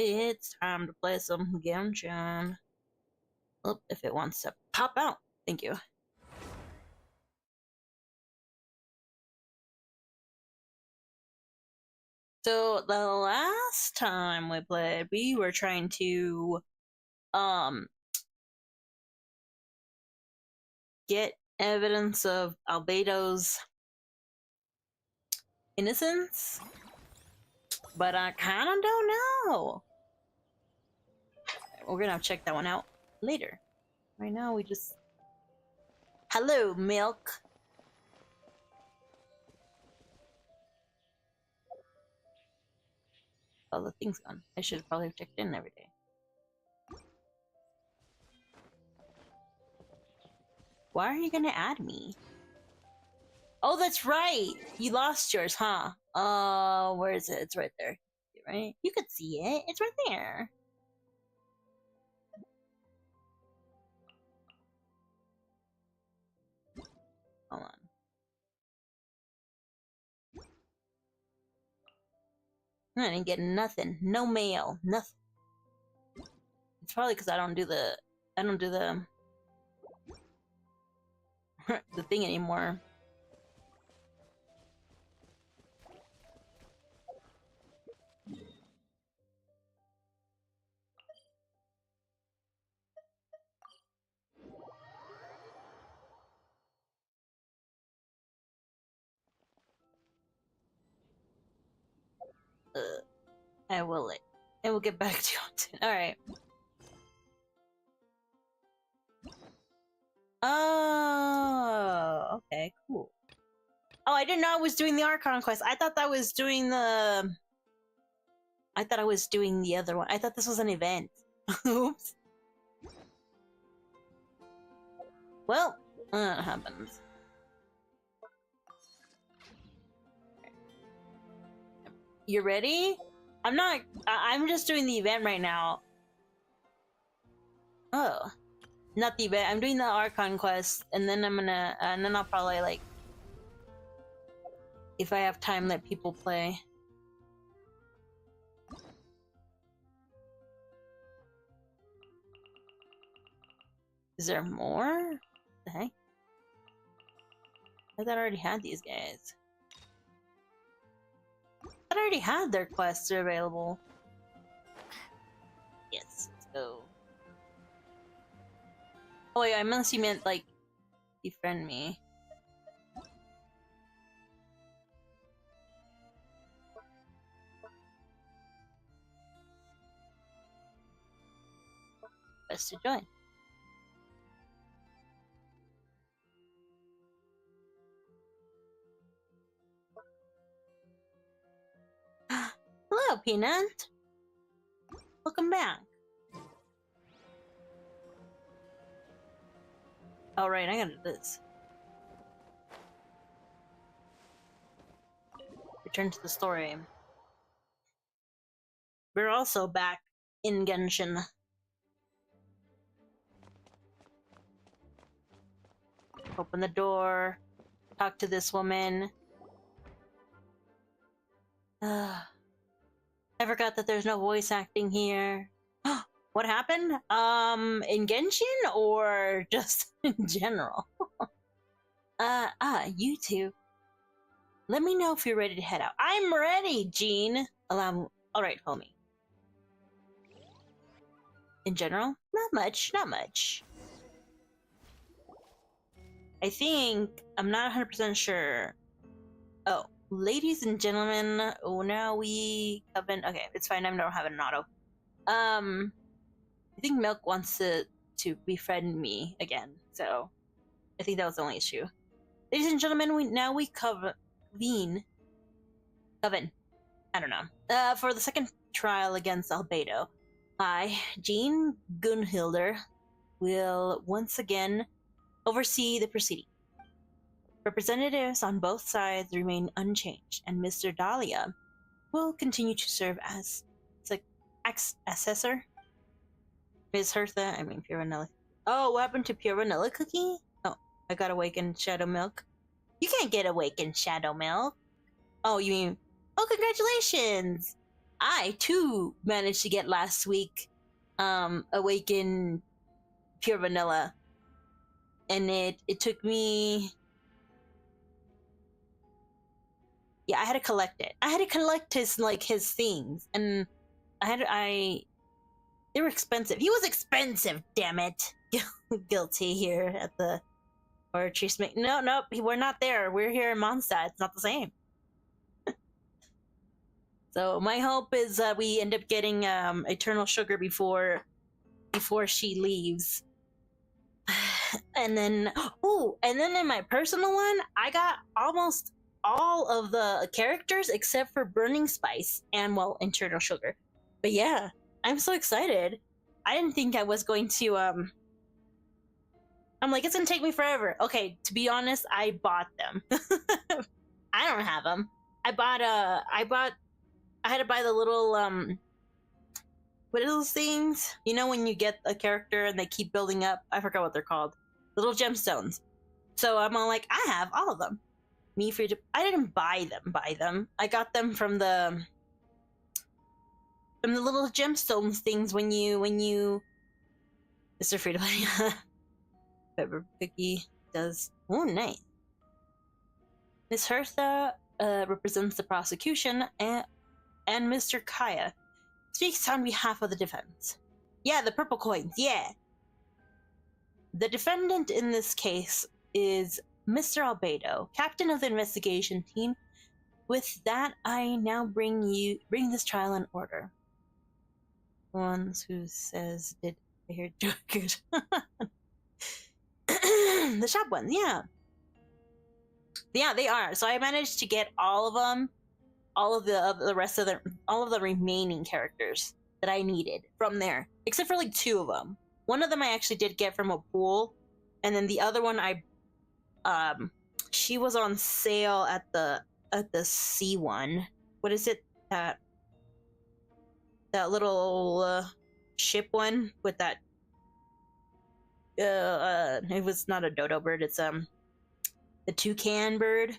It's time to play some Genshin. Oh, if it wants to pop out. Thank you. So the last time we played, we were trying to get evidence of Albedo's innocence, but I kind of don't know. We're gonna have to check that one out later. Right now, we just... Hello, Milk! Oh, the thing's gone. I should probably have checked in every day. Why are you gonna add me? Oh, that's right! You lost yours, huh? Where is it? It's right there. Right? You could see it. It's right there. Hold on. I didn't get nothing. No mail. Nothing. It's probably because I don't do the the thing anymore. I will get back to you on it. Alright. Oh, okay, cool. Oh, I didn't know I was doing the Archon quest. I thought that was doing the... I thought I was doing the other one. I thought this was an event. Oops. Well, that happens. You ready? I'm just doing the event right now. Oh. Not the event. I'm doing the Archon quest, and then and then I'll probably, like, if I have time, let people play. Is there more? What the heck? I thought I already had these guys. I thought I already had their quests available. Yes, let's go. Oh yeah, I must you meant, like, befriend me. Best to join. Hello, Peanut! Welcome back. Alright, I gotta do this. Return to the story. We're also back in Genshin. Open the door. Talk to this woman. I forgot that there's no voice acting here. What happened? In Genshin or just in general? You two. Let me know if you're ready to head out. I'm ready, Jean. Alright, follow me. In general? Not much, not much. I think, I'm not 100% sure. Oh, ladies and gentlemen, now we coven. Okay, it's fine, I don't have an auto. I think Milk wants to befriend me again, so I think that was the only issue. Ladies and gentlemen, we convene. Coven. I don't know. For the second trial against Albedo. I, Jean Gunhilder, will once again oversee the proceeding. Representatives on both sides remain unchanged, and Mr. Dahlia will continue to serve as assessor. Ms. Hertha, Pure Vanilla. Oh, what happened to Pure Vanilla Cookie? Oh, I got awakened Shadow Milk. You can't get awakened Shadow Milk. Oh, you mean... Oh, congratulations! I too managed to get last week Awaken Pure Vanilla, and it took me. Yeah, I had to collect it. I had to collect his things, and I they were expensive. He was expensive, damn it. Guilty here at the poetry smith. No, nope, we're not there. We're here in Mondstadt. It's not the same. So my hope is that we end up getting Eternal Sugar before she leaves. And then in my personal one, I got almost all of the characters except for Burning Spice and Eternal Sugar. But yeah, I'm so excited. I didn't think I was going to I'm like, it's gonna take me forever. Okay, to be honest, I bought them. I don't have them. I had to buy the little what are those things? You know, when you get a character and they keep building up, I forgot what they're called. Little gemstones. So I'm all like, I have all of them. I didn't buy them. I got them from the little gemstones things when you Mr. Free to play. Pepper Cookie does. Oh, nice. Miss Hertha represents the prosecution, and Mr. Kaya speaks on behalf of the defense. Yeah, the purple coins, yeah. The defendant in this case is Mr. Albedo, captain of the investigation team. With that, I now bring this trial in order. Ones who says, did I hear do good? The shop ones, yeah. Yeah, they are. So I managed to get all of them, all of the remaining characters that I needed from there, except for like 2 of them. One of them I actually did get from a pool, and then the other one she was on sale at the C1. What is it? That little ship one with that. It was not a dodo bird. It's the toucan bird.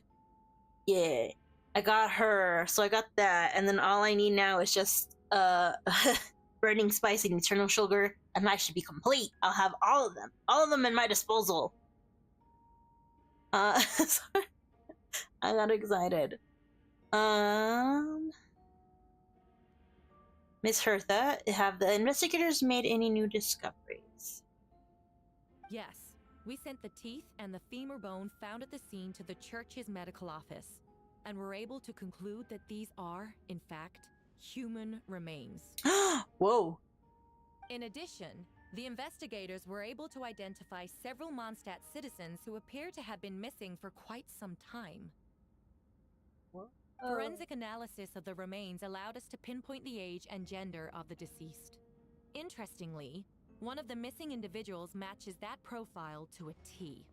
Yeah, I got her. So I got that, and then all I need now is just Burning Spice and Eternal Sugar, and I should be complete. I'll have all of them in my disposal. Sorry. I got excited. Miss Hertha, have the investigators made any new discoveries? Yes. We sent the teeth and the femur bone found at the scene to the church's medical office, and were able to conclude that these are, in fact, human remains. Whoa. In addition, the investigators were able to identify several Mondstadt citizens who appear to have been missing for quite some time. What? Forensic analysis of the remains allowed us to pinpoint the age and gender of the deceased. Interestingly, one of the missing individuals matches that profile to a T.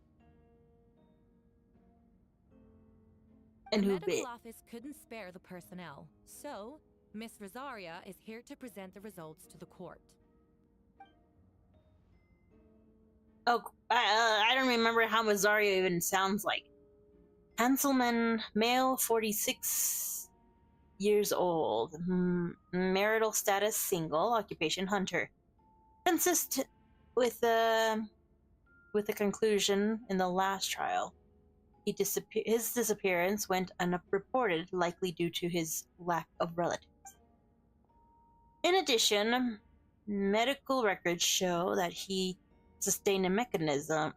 And the who medical bit? office couldn't spare the personnel, so Miss Rosaria is here to present the results to the court. Oh, I don't remember how Mazzario even sounds like. Hanselman, male, 46 years old. Marital status, single. Occupation, hunter. Consist with the conclusion in the last trial. His disappearance went unreported, likely due to his lack of relatives. In addition, medical records show that he sustained a mechanism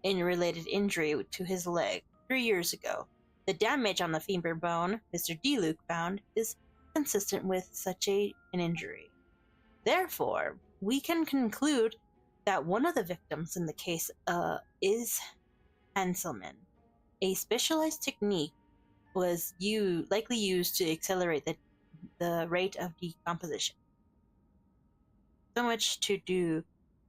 in related injury to his leg 3 years ago. The damage on the femur bone Mr. DeLuke found is consistent with such an injury. Therefore, we can conclude that one of the victims in the case is Hanselman. A specialized technique was likely used to accelerate the rate of decomposition. So much to do.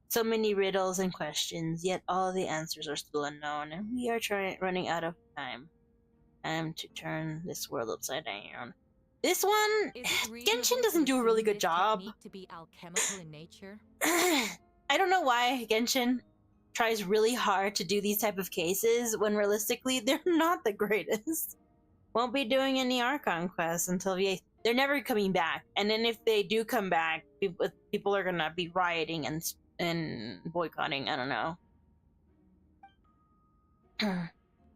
So many riddles and questions, yet all the answers are still unknown, and we are running out of time. To turn this world upside down. This one, Genshin doesn't do a really good job. To be alchemical in nature? I don't know why Genshin tries really hard to do these type of cases when realistically they're not the greatest. Won't be doing any Archon quests until they're never coming back. And then if they do come back, people are gonna be rioting and boycotting. I don't know.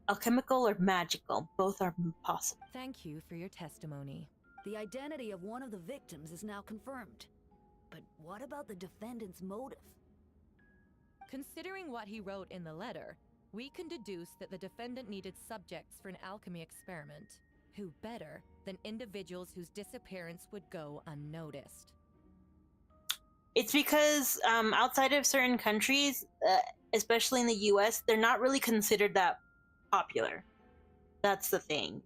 Alchemical or magical, both are possible. Thank you for your testimony. The identity of one of the victims is now confirmed. But what about the defendant's motive? Considering what he wrote in the letter, we can deduce that the defendant needed subjects for an alchemy experiment. Who better than individuals whose disappearance would go unnoticed? It's because outside of certain countries, especially in the US, they're not really considered that popular. That's the thing.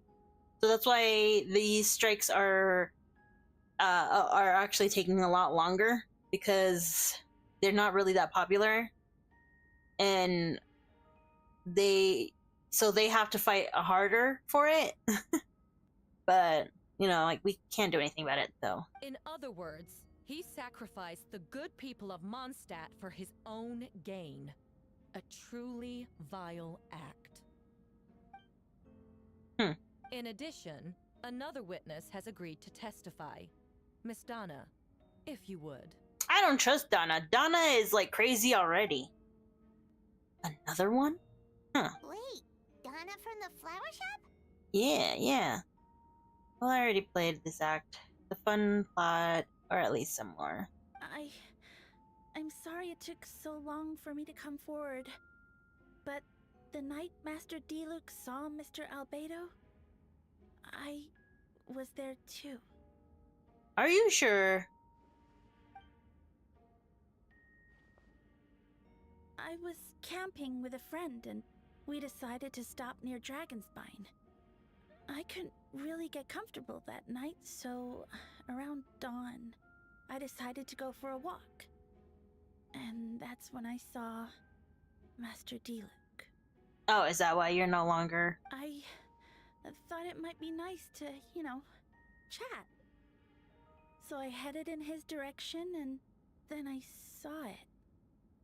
So that's why these strikes are actually taking a lot longer, because they're not really that popular, and they have to fight harder for it. But like, we can't do anything about it, though. In other words, he sacrificed the good people of Mondstadt for his own gain. A truly vile act. In addition, another witness has agreed to testify. Miss Donna, if you would. I don't trust Donna. Donna is like crazy already. Another one? Huh. Wait, Donna from the flower shop? Yeah. Well, I already played this act. The fun plot, or at least some more. I'm sorry it took so long for me to come forward. But the night Master Diluc saw Mr. Albedo, I was there too. Are you sure? I was camping with a friend and we decided to stop near Dragonspine. I couldn't really get comfortable that night, so around dawn, I decided to go for a walk. And that's when I saw Master Diluc. Oh, is that why you're no longer... I thought it might be nice to, chat. So I headed in his direction, and then I saw it.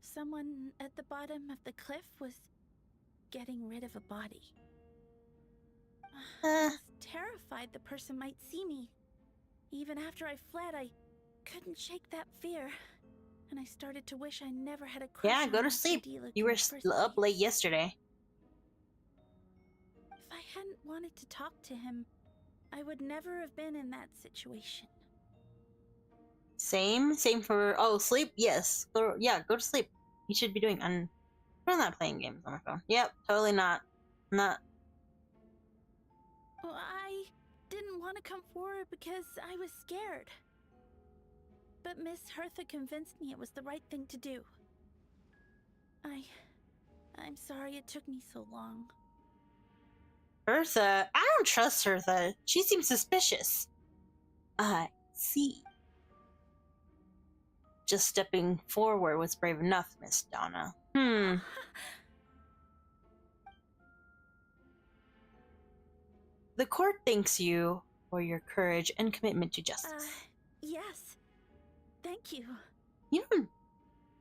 Someone at the bottom of the cliff was getting rid of a body. I was terrified the person might see me. Even after I fled, I couldn't shake that fear. And I started to wish I never had a crush Yeah, on go to Master sleep. Diluc You in were the first up place. late yesterday. If I hadn't wanted to talk to him, I would never have been in that situation. Same for... Oh, sleep? Yes. Go to sleep. You should be doing... I'm not playing games on my phone. Yep, totally not. Not... Well, I didn't want to come forward because I was scared. But Miss Hertha convinced me it was the right thing to do. I'm sorry it took me so long. Hertha? I don't trust Hertha. She seems suspicious. I see. Just stepping forward was brave enough, Miss Donna. The court thanks you for your courage and commitment to justice. Yes. Thank you.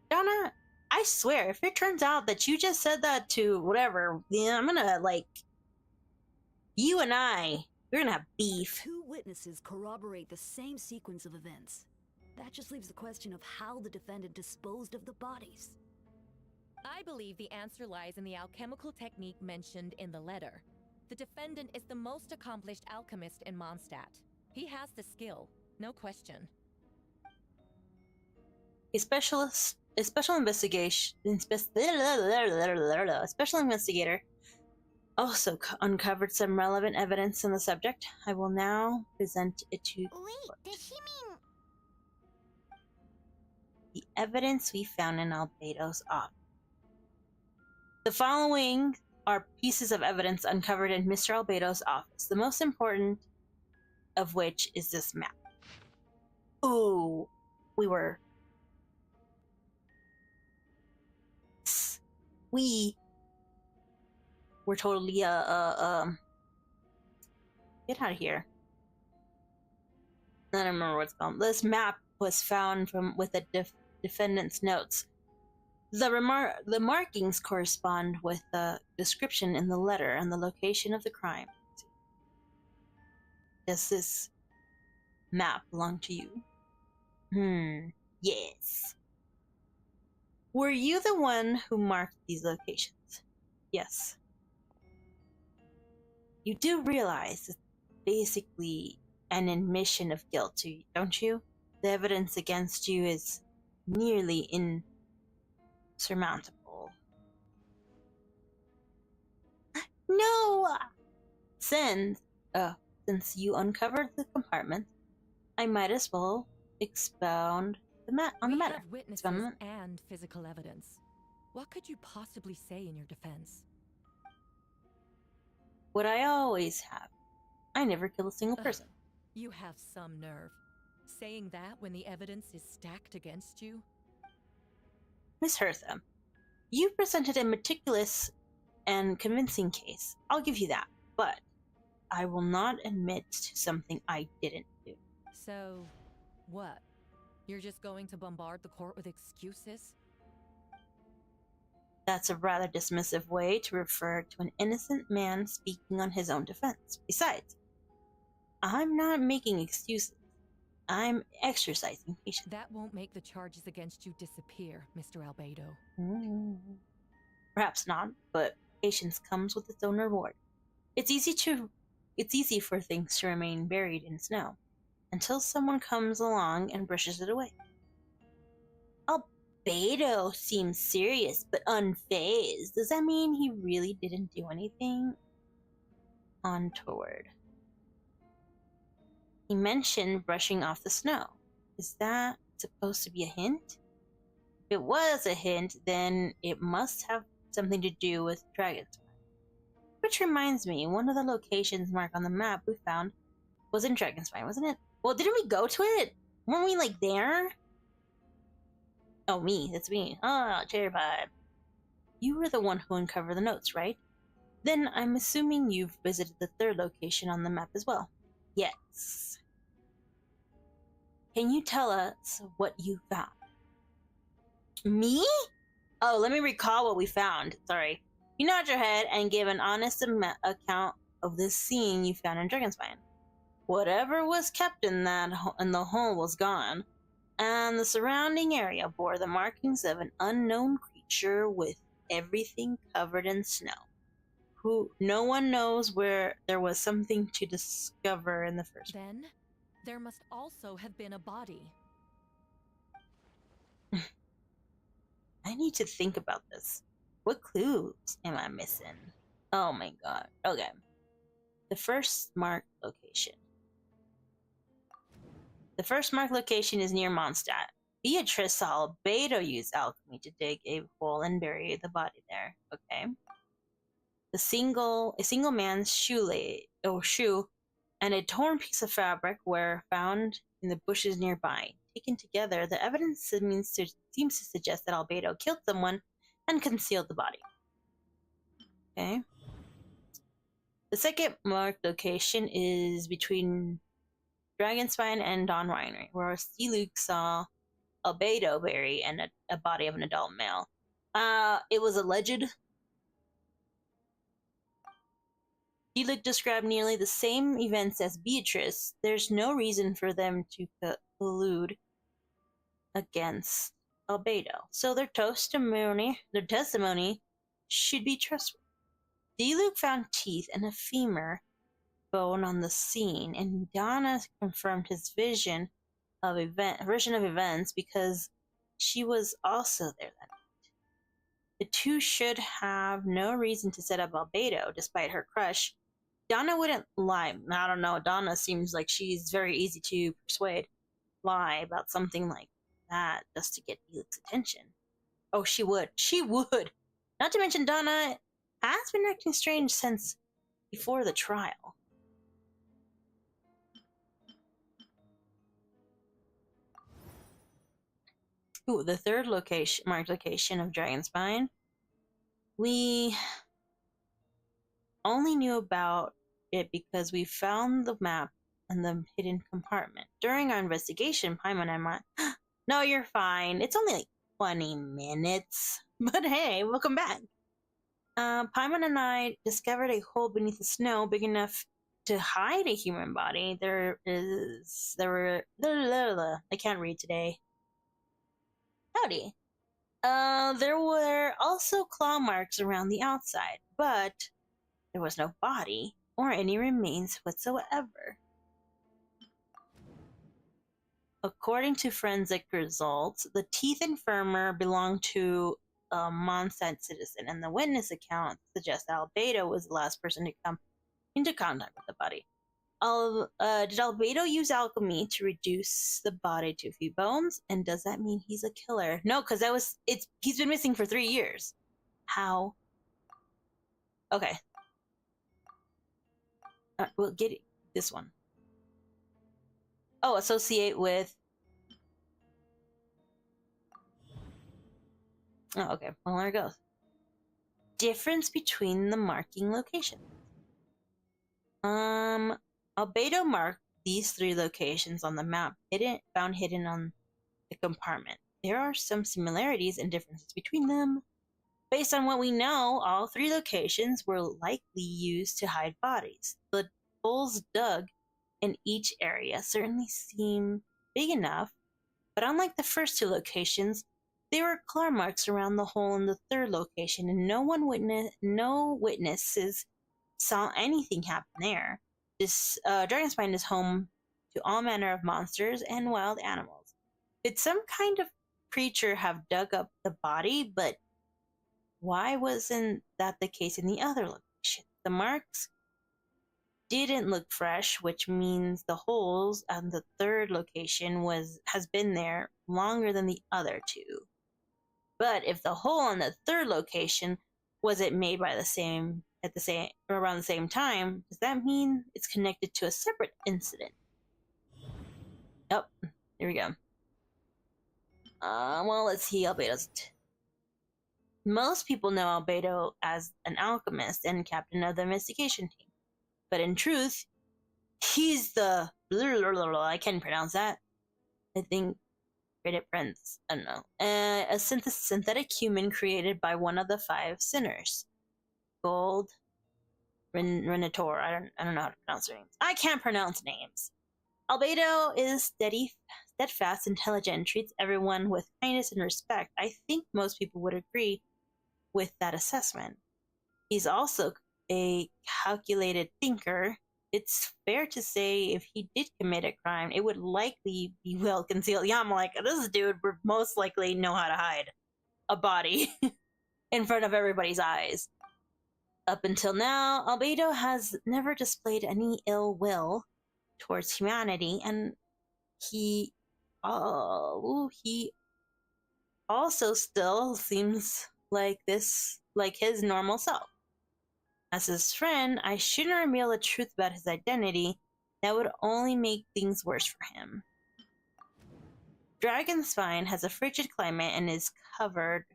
Donna, I swear, if it turns out that you just said that to whatever, I'm gonna, you and we're gonna have beef. Two witnesses corroborate the same sequence of events. That just leaves the question of how the defendant disposed of the bodies. I believe the answer lies in the alchemical technique mentioned in the letter. The defendant is the most accomplished alchemist in Mondstadt. He has the skill, no question. A special investigator also uncovered some relevant evidence on the subject. I will now present it to you. Wait, does she mean... The evidence we found in Albedo's office. The following are pieces of evidence uncovered in Mr. Albedo's office, the most important of which is this map. Ooh, we were totally get out of here. I don't remember what it's called. This map was found with the defendant's notes. The markings correspond with the description in the letter and the location of the crime. Does this map belong to you? Yes. Were you the one who marked these locations? Yes. You do realize it's basically an admission of guilt, don't you? The evidence against you is nearly insurmountable. No! Since you uncovered the compartment, I might as well expound on the matter. We have witnesses and physical evidence. What could you possibly say in your defense? What I always have. I never kill a single person. You have some nerve. Saying that when the evidence is stacked against you? Miss Hertha, you presented a meticulous and convincing case. I'll give you that. But I will not admit to something I didn't do. So, what? You're just going to bombard the court with excuses? That's a rather dismissive way to refer to an innocent man speaking on his own defense. Besides, I'm not making excuses. I'm exercising patience. That won't make the charges against you disappear, Mr. Albedo. Perhaps not, but patience comes with its own reward. It's easy for things to remain buried in snow until someone comes along and brushes it away. Albedo seems serious but unfazed. Does that mean he really didn't do anything untoward? He mentioned brushing off the snow. Is that supposed to be a hint? If it was a hint, then it must have something to do with Dragon's Spine. Which reminds me, one of the locations marked on the map we found was in Dragon's Spine, wasn't it? Well, didn't we go to it? Weren't we, like, there? Oh, me. That's me. Oh, terrified. You were the one who uncovered the notes, right? Then I'm assuming you've visited the third location on the map as well. Yes. Can you tell us what you found? Me? Oh, let me recall what we found. Sorry. You nod your head and give an honest account of this scene you found in Dragonspine. Whatever was kept in the hole was gone, and the surrounding area bore the markings of an unknown creature with everything covered in snow. No one knows where there was something to discover in the first place. Then, there must also have been a body. I need to think about this. What clues am I missing? Oh my god. Okay. The first marked location. The first marked location is near Mondstadt. Beatrice saw Albedo use alchemy to dig a hole and bury the body there. Okay. A single man's shoe and a torn piece of fabric were found in the bushes nearby. Taken together, the evidence seems to suggest that Albedo killed someone and concealed the body. Okay. The second marked location is between Dragonspine and Dawn Winery, where Luke saw Albedo bury a body of an adult male. It was alleged. Luke described nearly the same events as Beatrice. There's no reason for them to collude against Albedo, so their testimony should be trustworthy. Luke found teeth and a femur bone on the scene, and Donna confirmed his version of events because she was also there that night. The two should have no reason to set up Albedo, despite her crush. Donna wouldn't lie. I don't know. Donna seems like she's very easy to persuade. Lie about something like that just to get Luke's attention. Oh, she would. She would. Not to mention Donna has been acting strange since before the trial. Ooh, the third marked location of Dragonspine. We only knew about it because we found the map and the hidden compartment. During our investigation, Paimon and I... No, you're fine. It's only like 20 minutes. But hey, welcome back. Paimon and I discovered a hole beneath the snow big enough to hide a human body, I can't read today. Howdy. There were also claw marks around the outside, but there was no body or any remains whatsoever. According to forensic results, the teeth and femur belonged to a Mondstadt citizen, and the witness account suggests Albedo was the last person to come into contact with the body. Did Albedo use alchemy to reduce the body to a few bones? And does that mean he's a killer? No, because he's been missing for 3 years. How? Okay. We'll get this one. Oh, associate with. Oh, okay. Well, there it goes. Difference between the marking locations. Albedo marked these 3 locations on the map, found hidden on the compartment. There are some similarities and differences between them. Based on what we know, all 3 locations were likely used to hide bodies. The holes dug in each area certainly seem big enough, but unlike the first 2 locations, there were claw marks around the hole in the 3rd location, and no witnesses saw anything happen there. This Dragonspine is home to all manner of monsters and wild animals. Did some kind of creature have dug up the body, but why wasn't that the case in the other location? The marks didn't look fresh, which means the holes on the 3rd location has been there longer than the other 2. But if the hole on the 3rd location wasn't made by around the same time, does that mean it's connected to a separate incident? Oh, here we go. Well, let's see Albedo's. Most people know Albedo as an alchemist and captain of the investigation team. But in truth, he's the I can't pronounce that. I think created friends. I don't know. A synthetic human created by one of the 5 sinners. Gold Renator. I don't know how to pronounce their names. I can't pronounce names. Albedo is steadfast, intelligent, and treats everyone with kindness and respect. I think most people would agree with that assessment. He's also a calculated thinker. It's fair to say if he did commit a crime, it would likely be well concealed. Yeah, I'm like, this dude would most likely know how to hide a body in front of everybody's eyes. Up until now, Albedo has never displayed any ill will towards humanity, and he also still seems like his normal self. As his friend, I shouldn't reveal the truth about his identity. That would only make things worse for him. Dragonspine has a frigid climate and is covered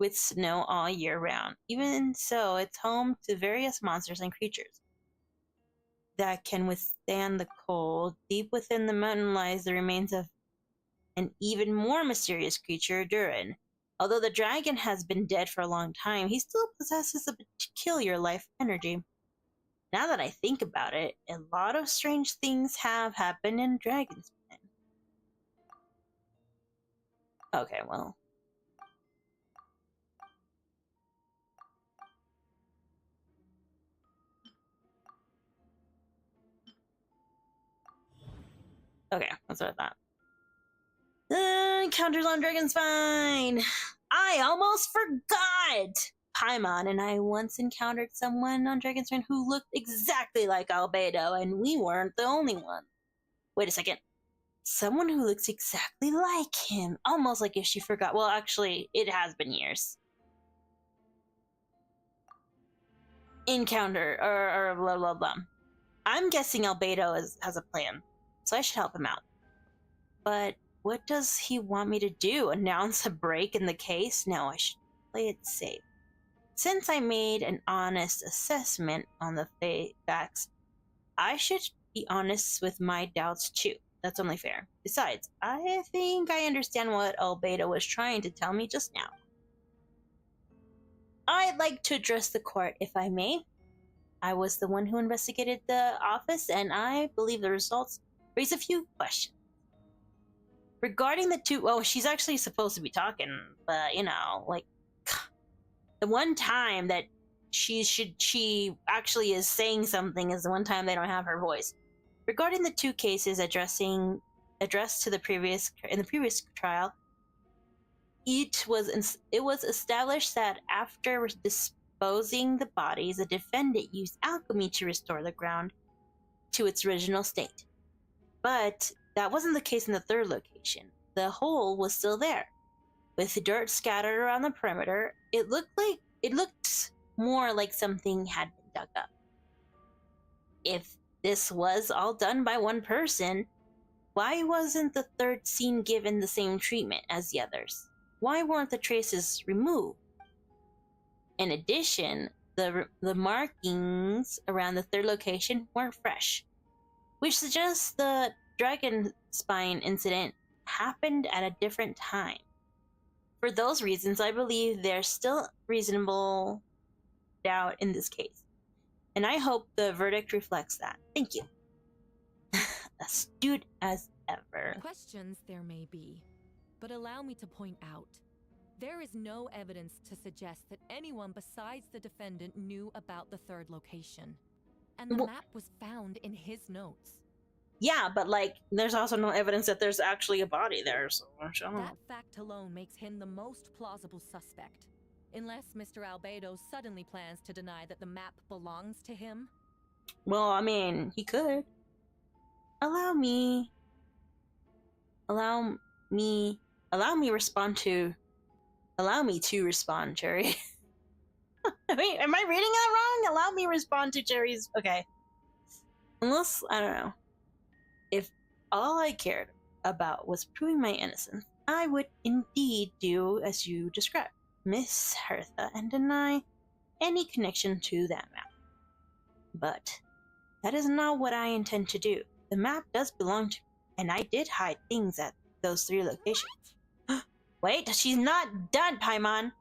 with snow all year round. Even so, it's home to various monsters and creatures that can withstand the cold. Deep within the mountain lies the remains of an even more mysterious creature, Durin. Although the dragon has been dead for a long time, he still possesses a peculiar life energy. Now that I think about it, a lot of strange things have happened in Dragonspine. Okay, well. Okay, that's what I thought. Encounters on Dragonspine! I almost forgot! Paimon and I once encountered someone on Dragonspine who looked exactly like Albedo, and we weren't the only one. Wait a second. Someone who looks exactly like him. Almost like if she forgot. Well, actually, it has been years. Encounter, or blah blah blah. I'm guessing Albedo has a plan, so I should help him out. But what does he want me to do? Announce a break in the case? No, I should play it safe. Since I made an honest assessment on the facts, I should be honest with my doubts too. That's only fair. Besides, I think I understand what Albedo was trying to tell me just now. I'd like to address the court, if I may. I was the one who investigated the office, and I believe the results raise a few questions. Regarding the two, well, she's actually supposed to be talking, but like the one time that she actually is saying something is the one time they don't have her voice. Regarding the two cases addressed to the previous trial, it was established that after disposing the bodies, the defendant used alchemy to restore the ground to its original state. But that wasn't the case in the third location. The hole was still there, with dirt scattered around the perimeter. It looked more like something had been dug up. If this was all done by one person, why wasn't the third scene given the same treatment as the others? Why weren't the traces removed? In addition, the markings around the third location weren't fresh, which suggests the dragon spine incident happened at a different time. For those reasons, I believe there's still reasonable doubt in this case, and I hope the verdict reflects that. Thank you. Astute as ever. Questions there may be, but allow me to point out, there is no evidence to suggest that anyone besides the defendant knew about the third location, and the map was found in his notes. Yeah, but there's also no evidence that there's actually a body there, so I don't know. That fact alone makes him the most plausible suspect, unless Mr. Albedo suddenly plans to deny that the map belongs to him. Well, I mean, he could. Allow me to respond, Cherry. Wait, am I reading that wrong? Allow me respond to Cherry's. Okay. Unless, I don't know. If all I cared about was proving my innocence, I would indeed do as you described, Miss Hertha, and deny any connection to that map. But that is not what I intend to do. The map does belong to me, and I did hide things at those 3 locations. Wait, she's not done, Paimon!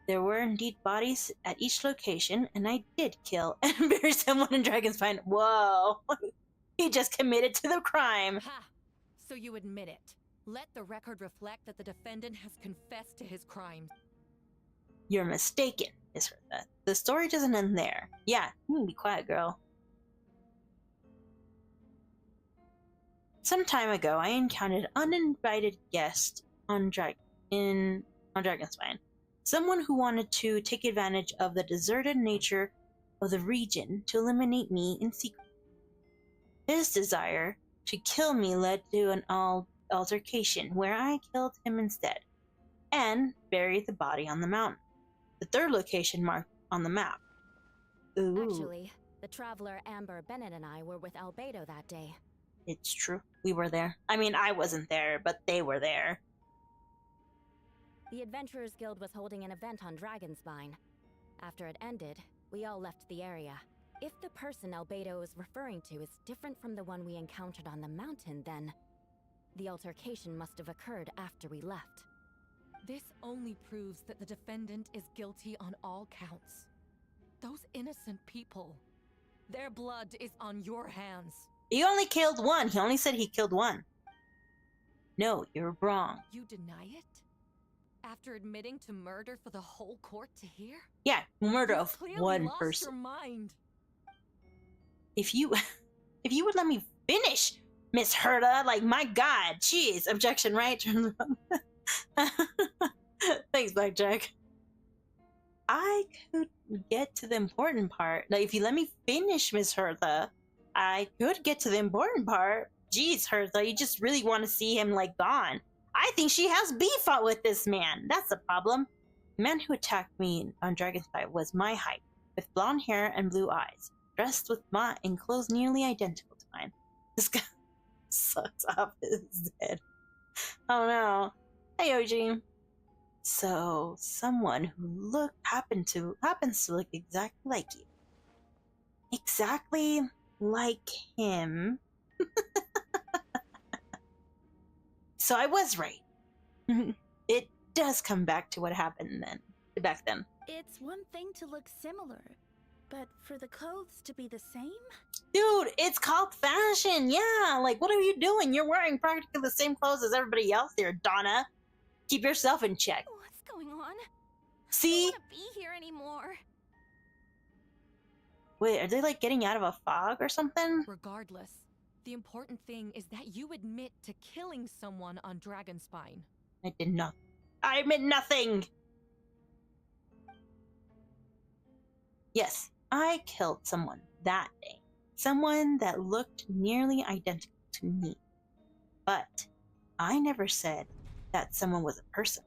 There were indeed bodies at each location, and I did kill and bury someone in Dragonspine. Whoa! He just committed to the crime. Ha! So you admit it. Let the record reflect that the defendant has confessed to his crimes. You're mistaken, Miss Hertha. The story doesn't end there. Yeah, you can be quiet, girl. Some time ago, I encountered an uninvited guest on Dragonspine. Someone who wanted to take advantage of the deserted nature of the region to eliminate me in secret. His desire to kill me led to an altercation where I killed him instead, and buried the body on the mountain. The third location marked on the map. Ooh. Actually, the traveler Amber Bennett and I were with Albedo that day. It's true. We were there. I mean, I wasn't there, but they were there. The Adventurers Guild was holding an event on Dragonspine. After it ended, we all left the area. If the person Albedo is referring to is different from the one we encountered on the mountain, then the altercation must have occurred after we left. This only proves that the defendant is guilty on all counts. Those innocent people, their blood is on your hands. He only killed one. He only said he killed one. No, you're wrong. You deny it? After admitting to murder for the whole court to hear? Yeah, murder of clearly one lost person. Your mind. If you would let me finish, Miss Herta, my God, jeez, objection, right? Thanks, Blackjack. I could get to the important part. If you let me finish, Miss Herta, I could get to the important part. Jeez, Hertha, you just really want to see him gone. I think she has beef out with this man. That's the problem. The man who attacked me on Dragonspire was my height, with blonde hair and blue eyes, dressed in clothes nearly identical to mine. This guy sucks off his head. Oh no. Hey, Oji. So, someone who happens to look exactly like you. Exactly like him. So I was right. It does come back to what happened back then. It's one thing to look similar, But for the clothes to be the same? Dude, it's called fashion. Yeah, like, what are you doing? You're wearing practically the same clothes as everybody else there, Donna. Keep yourself in check. What's going on? See? I don't want to be here anymore. Wait, are they like getting out of a fog or something? Regardless, the important thing is that you admit to killing someone on Dragonspine. I did not. I admit nothing. Yes, I killed someone that day. Someone that looked nearly identical to me. But I never said that someone was a person.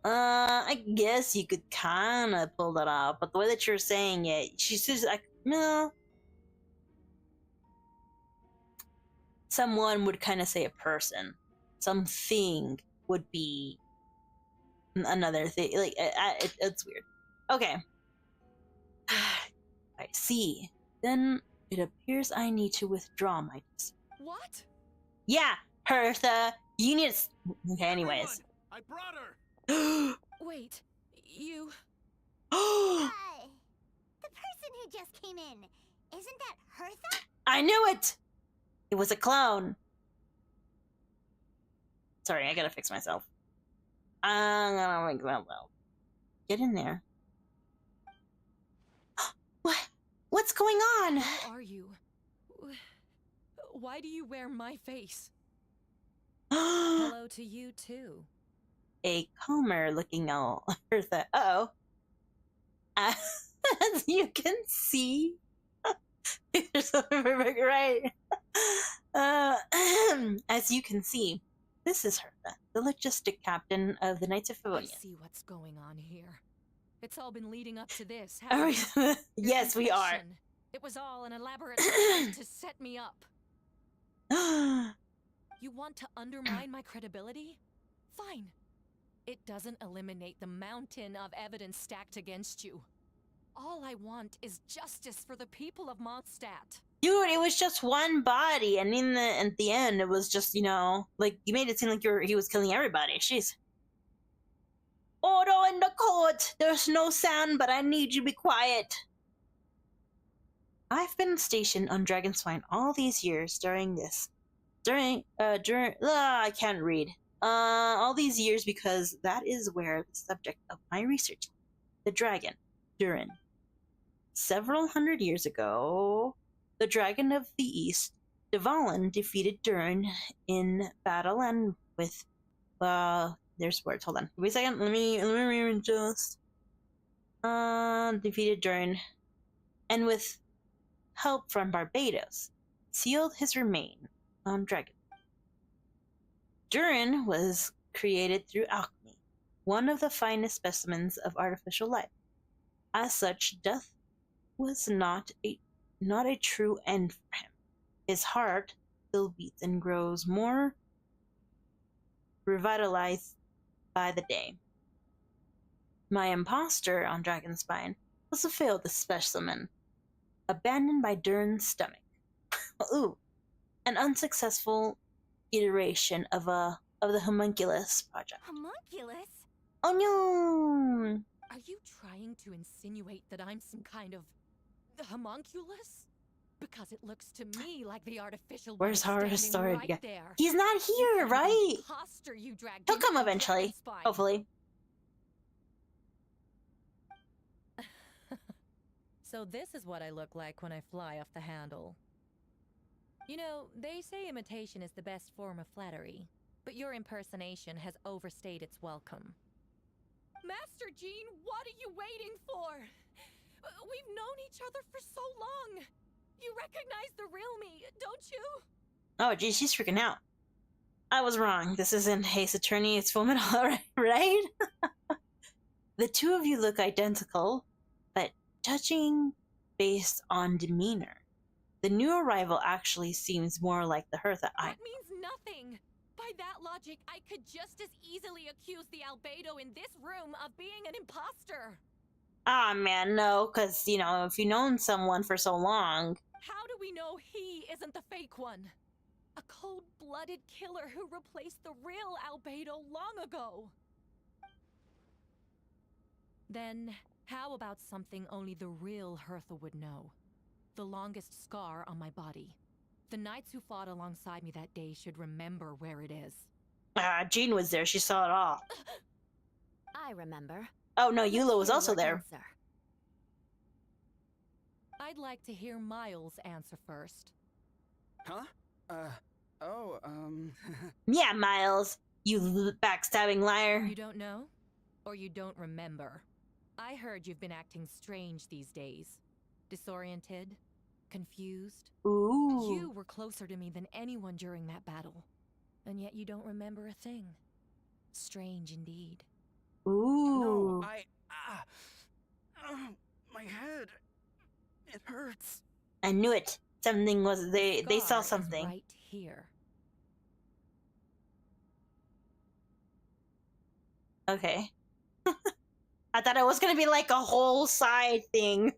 I guess you could kind of pull that off, but the way that you're saying it, she's just like, no. Someone would kind of say a person. Something would be another thing. Like, it's weird. Okay. I see. Then it appears I need to withdraw my decision. What? Yeah, Hertha, you need to... Okay, anyways. Everyone, I brought her. Wait, you... The person who just came in, isn't that Hertha? I knew it! It was a clone. Sorry, I gotta fix myself. I'm gonna make that well. Get in there. What's going on? Who are you? Why do you wear my face? A Hello to you, too. Comer looking all Hertha. Uh-oh. As you can see... You're so perfect, right? As you can see, this is Hertha, the logistic captain of the Knights of I Favonia. see what's going on here. It's all been leading up to this, hasn't Are it? we- Your yes, we are. confession. It was all an elaborate plan to set me up. You want to undermine my credibility? Fine. It doesn't eliminate the mountain of evidence stacked against you. All I want is justice for the people of Mondstadt. Dude, it was just one body, and at the end, it was just, you know, like, you made it seem like he was killing everybody. Jeez. Order in the court! There's no sound, but I need you to be quiet. I've been stationed on Dragonspine all these years I can't read. All these years because that is where the subject of my research, the dragon, Durin. Several hundred years ago, the dragon of the east, Dvalin, defeated Durin in battle and with, there's words, hold on. Give me a second, let me readjust. Defeated Durin, and with help from Barbados, sealed his remain on Dragon. Durin was created through alchemy, one of the finest specimens of artificial life. As such, death was not a true end for him. His heart still beats and grows more revitalized by the day. My imposter on Dragonspine was a failed specimen, abandoned by Durin's stomach. Ooh, an unsuccessful iteration of the homunculus project. Homunculus? Oh no! Are you trying to insinuate that I'm some kind of homunculus? Because it looks to me like the artificial one Where's is Horace standing Sword? right there. He's not here, The right? imposter you dragged He'll into come eventually, Dragonspine. hopefully. So this is what I look like when I fly off the handle. You know, they say imitation is the best form of flattery, but your impersonation has overstayed its welcome. Master Jean, what are you waiting for? We've known each other for so long. You recognize the real me, don't you? Oh, geez, she's freaking out. I was wrong. This isn't Ace Attorney, it's Fullmetal, right? The two of you look identical, but judging based on demeanor, the new arrival actually seems more like the Hertha I... That means nothing. By that logic, I could just as easily accuse the Albedo in this room of being an imposter. Ah, man, no, because, you know, if you've known someone for so long... How do we know he isn't the fake one? A cold-blooded killer who replaced the real Albedo long ago. Then, How about something only the real Hertha would know? The longest scar on my body. The knights who fought alongside me that day should remember where it is. Jean was there. She saw it all. I remember. Oh no, Let's Eula was hear also your there. answer. I'd like to hear Miles answer first. Huh? Yeah, Miles. You backstabbing liar. You don't know? Or you don't remember? I heard you've been acting strange these days. Disoriented? Confused? Ooh. You were closer to me than anyone during that battle. And yet you don't remember a thing. Strange indeed. Ooh. No, my head. It hurts. I knew it. Something was they saw Scar is something. right here. Okay. I thought it was gonna be like a whole side thing.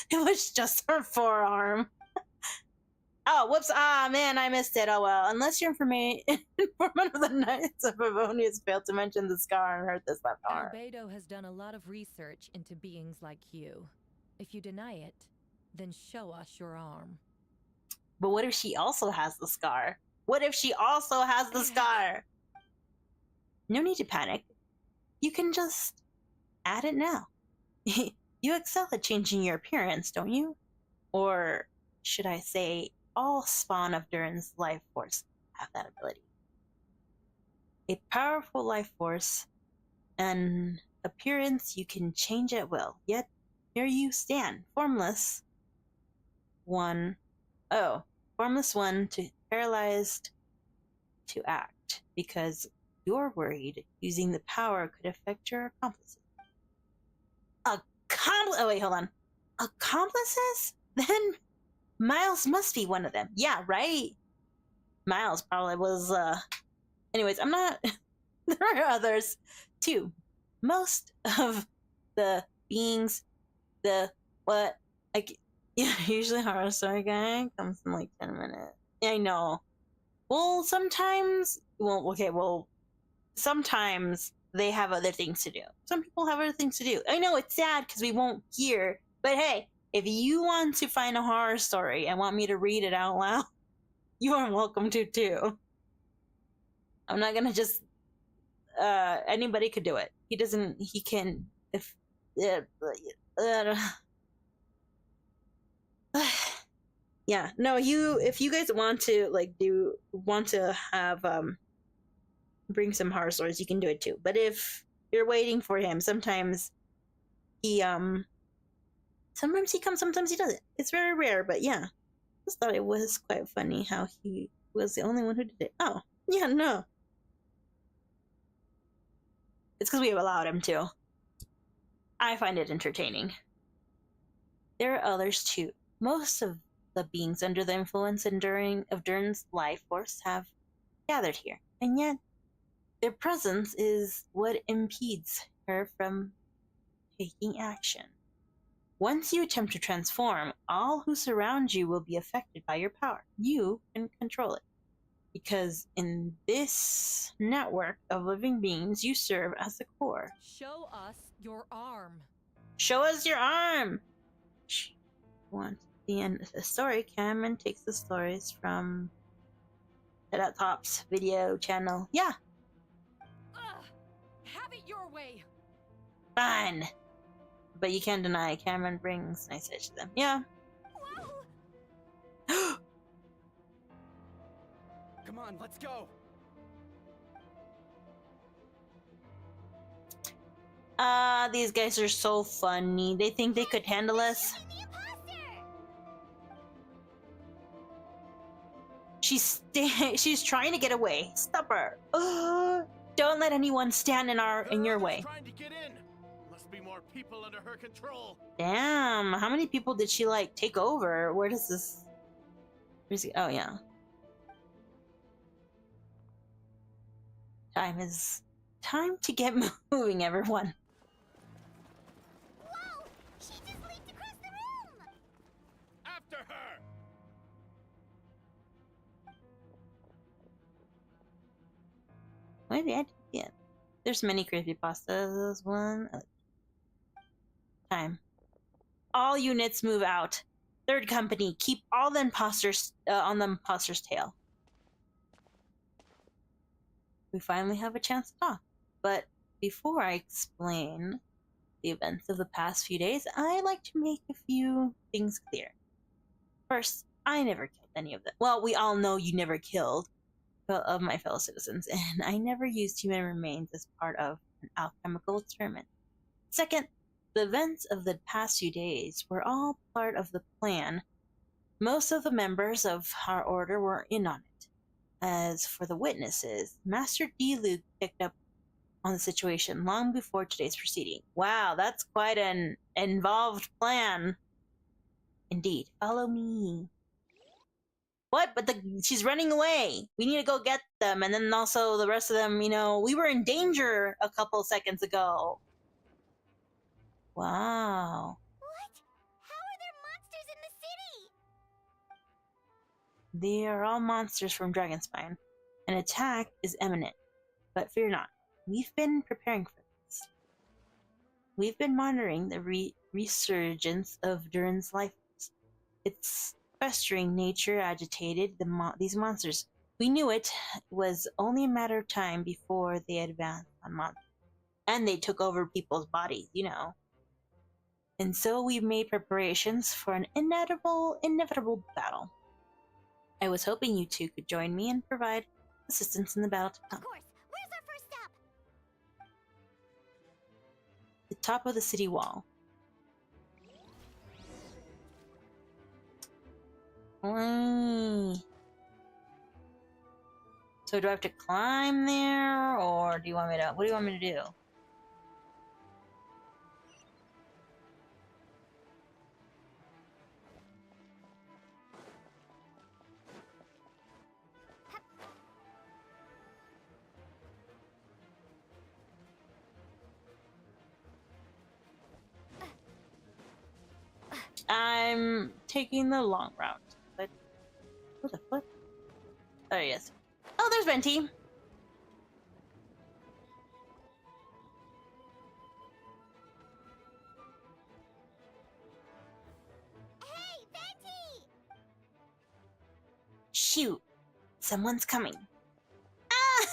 It was just her forearm. Oh, whoops. Ah, man, I missed it. Oh, well. Unless your informant of the Knights of Avonius failed to mention the scar and hurt this left arm. Albedo has done a lot of research into beings like you. If you deny it, then show us your arm. But what if she also has the scar? What if she also has the scar? No need to panic. You can just add it now. You excel at changing your appearance, don't you? Or should I say, all spawn of Durin's life force have that ability. A powerful life force, an appearance you can change at will. Yet, here you stand, formless one, to paralyzed to act, because you're worried using the power could affect your accomplices. Oh wait, hold on. Accomplices? Then Miles must be one of them. Yeah, right? Miles probably was, Anyways, I'm not... There are others, too. Most of the beings, usually horror story guy comes in like 10 minutes. I know. Well, sometimes they have other things to do. Some people have other things to do. I know it's sad because we won't hear, but hey, if you want to find a horror story and want me to read it out loud, you are welcome to too. I'm not gonna just, anybody could do it. Yeah, no, if you guys want to have, bring some horror stories, you can do it too. But if you're waiting for him, sometimes he comes, sometimes he doesn't. It's very rare, but yeah. Just thought it was quite funny how he was the only one who did it. Oh, yeah, no. It's because we have allowed him to. I find it entertaining. There are others too. Most of the beings under the influence of Durin's life force have gathered here, and yet their presence is what impedes her from taking action. Once you attempt to transform, all who surround you will be affected by your power. You can control it. Because in this network of living beings, you serve as the core. Show us your arm. Show us your arm! Once at the end of the story, Cameron takes the stories from Ted Top's video channel. Yeah. Have it your way. Fine. But you can't deny Cameron brings nice edge to them. Yeah. Come on, let's go. These guys are so funny. They think they could handle us. She's trying to get away. Stop her. Don't let anyone stand in your way. Trying to get in. Must be more people under her control. Damn, how many people did she like take over? Where does this? Where's he? Oh yeah. Time to get moving, everyone. Whoa! She just leaped across the room! After her! Maybe I did. Yeah. There's many creepypastas. One. All units move out. Third company, keep all the imposters on the imposter's tail. We finally have a chance to talk. But before I explain the events of the past few days, I'd like to make a few things clear. First, I never killed any of them. Well, we all know you never killed of my fellow citizens, and I never used human remains as part of an alchemical experiment. Second, the events of the past few days were all part of the plan. Most of the members of our order were in on it. As for the witnesses, Master D. picked up on the situation long before today's proceeding. Wow, that's quite an involved plan. Indeed. Follow me. What? But she's running away. We need to go get them. And then also the rest of them, we were in danger a couple seconds ago. Wow. What? How are there monsters in the city? They are all monsters from Dragonspine. An attack is imminent. But fear not. We've been preparing for this. We've been monitoring the resurgence of Durin's life. Its festering nature agitated these monsters. We knew it was only a matter of time before they advanced on monsters. And they took over people's bodies, And so we made preparations for an inevitable battle. I was hoping you two could join me and provide assistance in the battle to come. Of course. Where's our first stop? The top of the city wall. So do I have to climb there, or what do you want me to do? I'm taking the long route. But what the fuck? Oh yes. Oh, there's Venti. Hey, Venti! Shoot, someone's coming. Ah!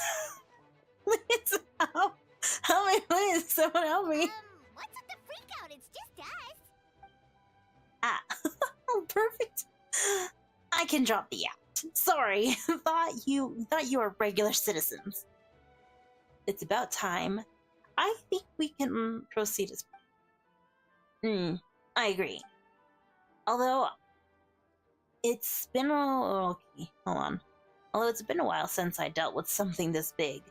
Please help me, please. Someone help me. What's with the freak out? It's just us. Ah, oh, perfect. I can drop the act. Sorry, thought you were regular citizens. It's about time. I think we can proceed as. I agree. Although it's been okay, hold on. Although it's been a while since I dealt with something this big,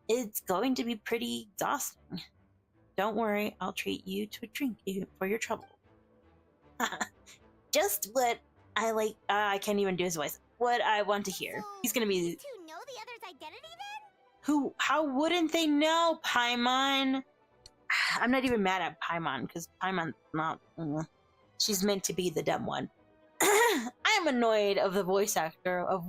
it's going to be pretty exhausting. Don't worry, I'll treat you to a drink for your trouble. Just what I like. I can't even do his voice. What I want to hear. So He's gonna be. you two know the other's identity then? Who? How wouldn't they know, Paimon? I'm not even mad at Paimon because Paimon's not. She's meant to be the dumb one. I'm annoyed of the voice actor of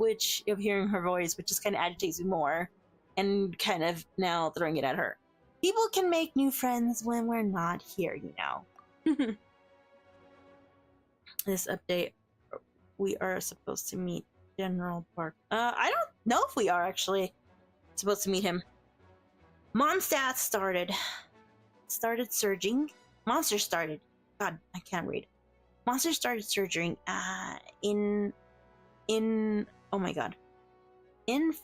hearing her voice, which just kind of agitates me more, and kind of now throwing it at her. People can make new friends when we're not here, This update, we are supposed to meet General Park. I don't know if we are actually supposed to meet him. Mondstadt started surging. Monsters started. God, I can't read. Monsters started surging. Oh my god.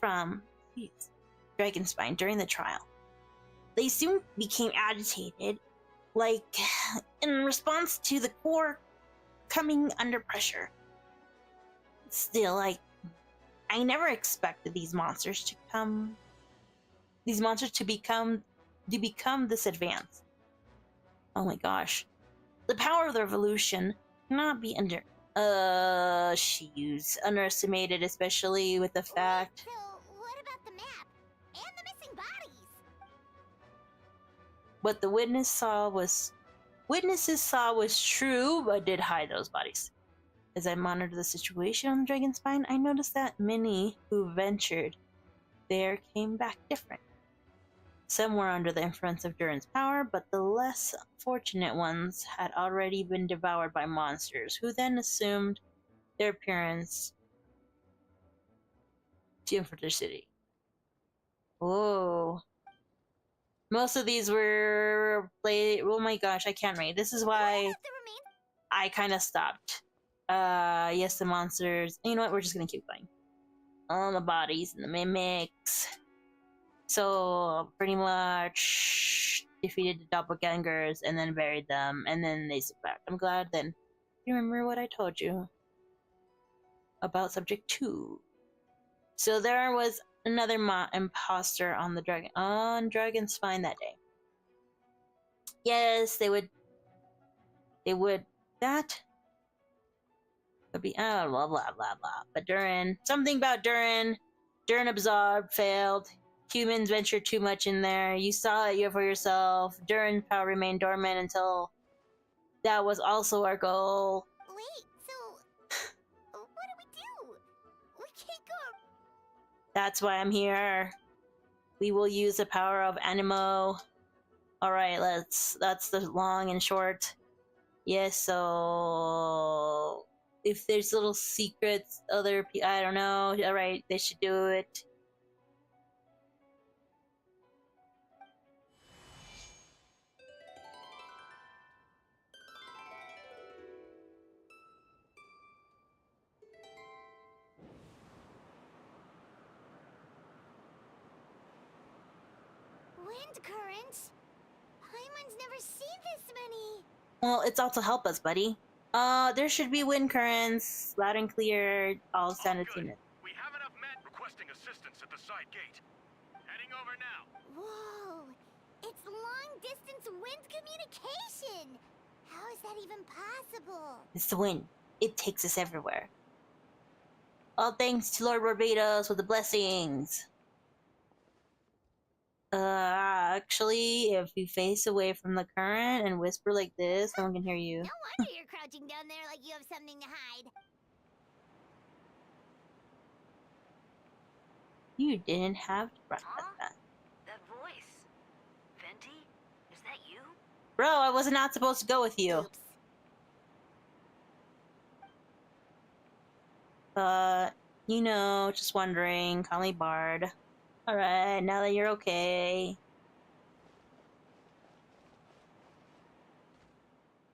From Dragonspine during the trial. They soon became agitated, like in response to the core coming under pressure. Still, I never expected these monsters to become this advanced. Oh my gosh. The power of the revolution cannot be underestimated, especially with the fact. So, what about the map? And the missing bodies? What the witnesses saw was true, but did hide those bodies. As I monitored the situation on Dragonspine, I noticed that many who ventured there came back different. Some were under the influence of Durin's power, but the less fortunate ones had already been devoured by monsters, who then assumed their appearance to infiltrate the city. Whoa. Most of these were played. Oh my gosh, I can't read. This is why I kind of stopped. Yes, the monsters. You know what? We're just gonna keep going. All the bodies and the mimics. So pretty much defeated the doppelgangers and then buried them, and then they survived. I'm glad then. You remember what I told you about subject 2. So there was another imposter on the Dragon's Spine that day. Yes, they would. That would be blah blah blah blah. But something about Durin absorbed, failed. Humans ventured too much in there. You saw it for yourself. Durin's power remained dormant until that was also our goal. Wait, so what do? We can't go. That's why I'm here. We will use the power of Animo. Alright, that's the long and short. Yes, so if there's little secrets, I don't know. Alright, they should do it. Wind currents? Paimon's never seen this many. Well, it's all to help us, buddy. There should be wind currents, loud and clear, all sounded to it. We have enough men requesting assistance at the side gate. Heading over now. Whoa! It's long-distance wind communication! How is that even possible? It's the wind. It takes us everywhere. All thanks to Lord Barbados with the blessings. Actually, if you face away from the current and whisper like this, no one can hear you. No wonder you're crouching down there like you have something to hide. You didn't have to broadcast that. That voice. Venti? Is that you? Bro, I was not supposed to go with you. Oops. You know, just wondering. Call me Bard. Alright, now that you're okay.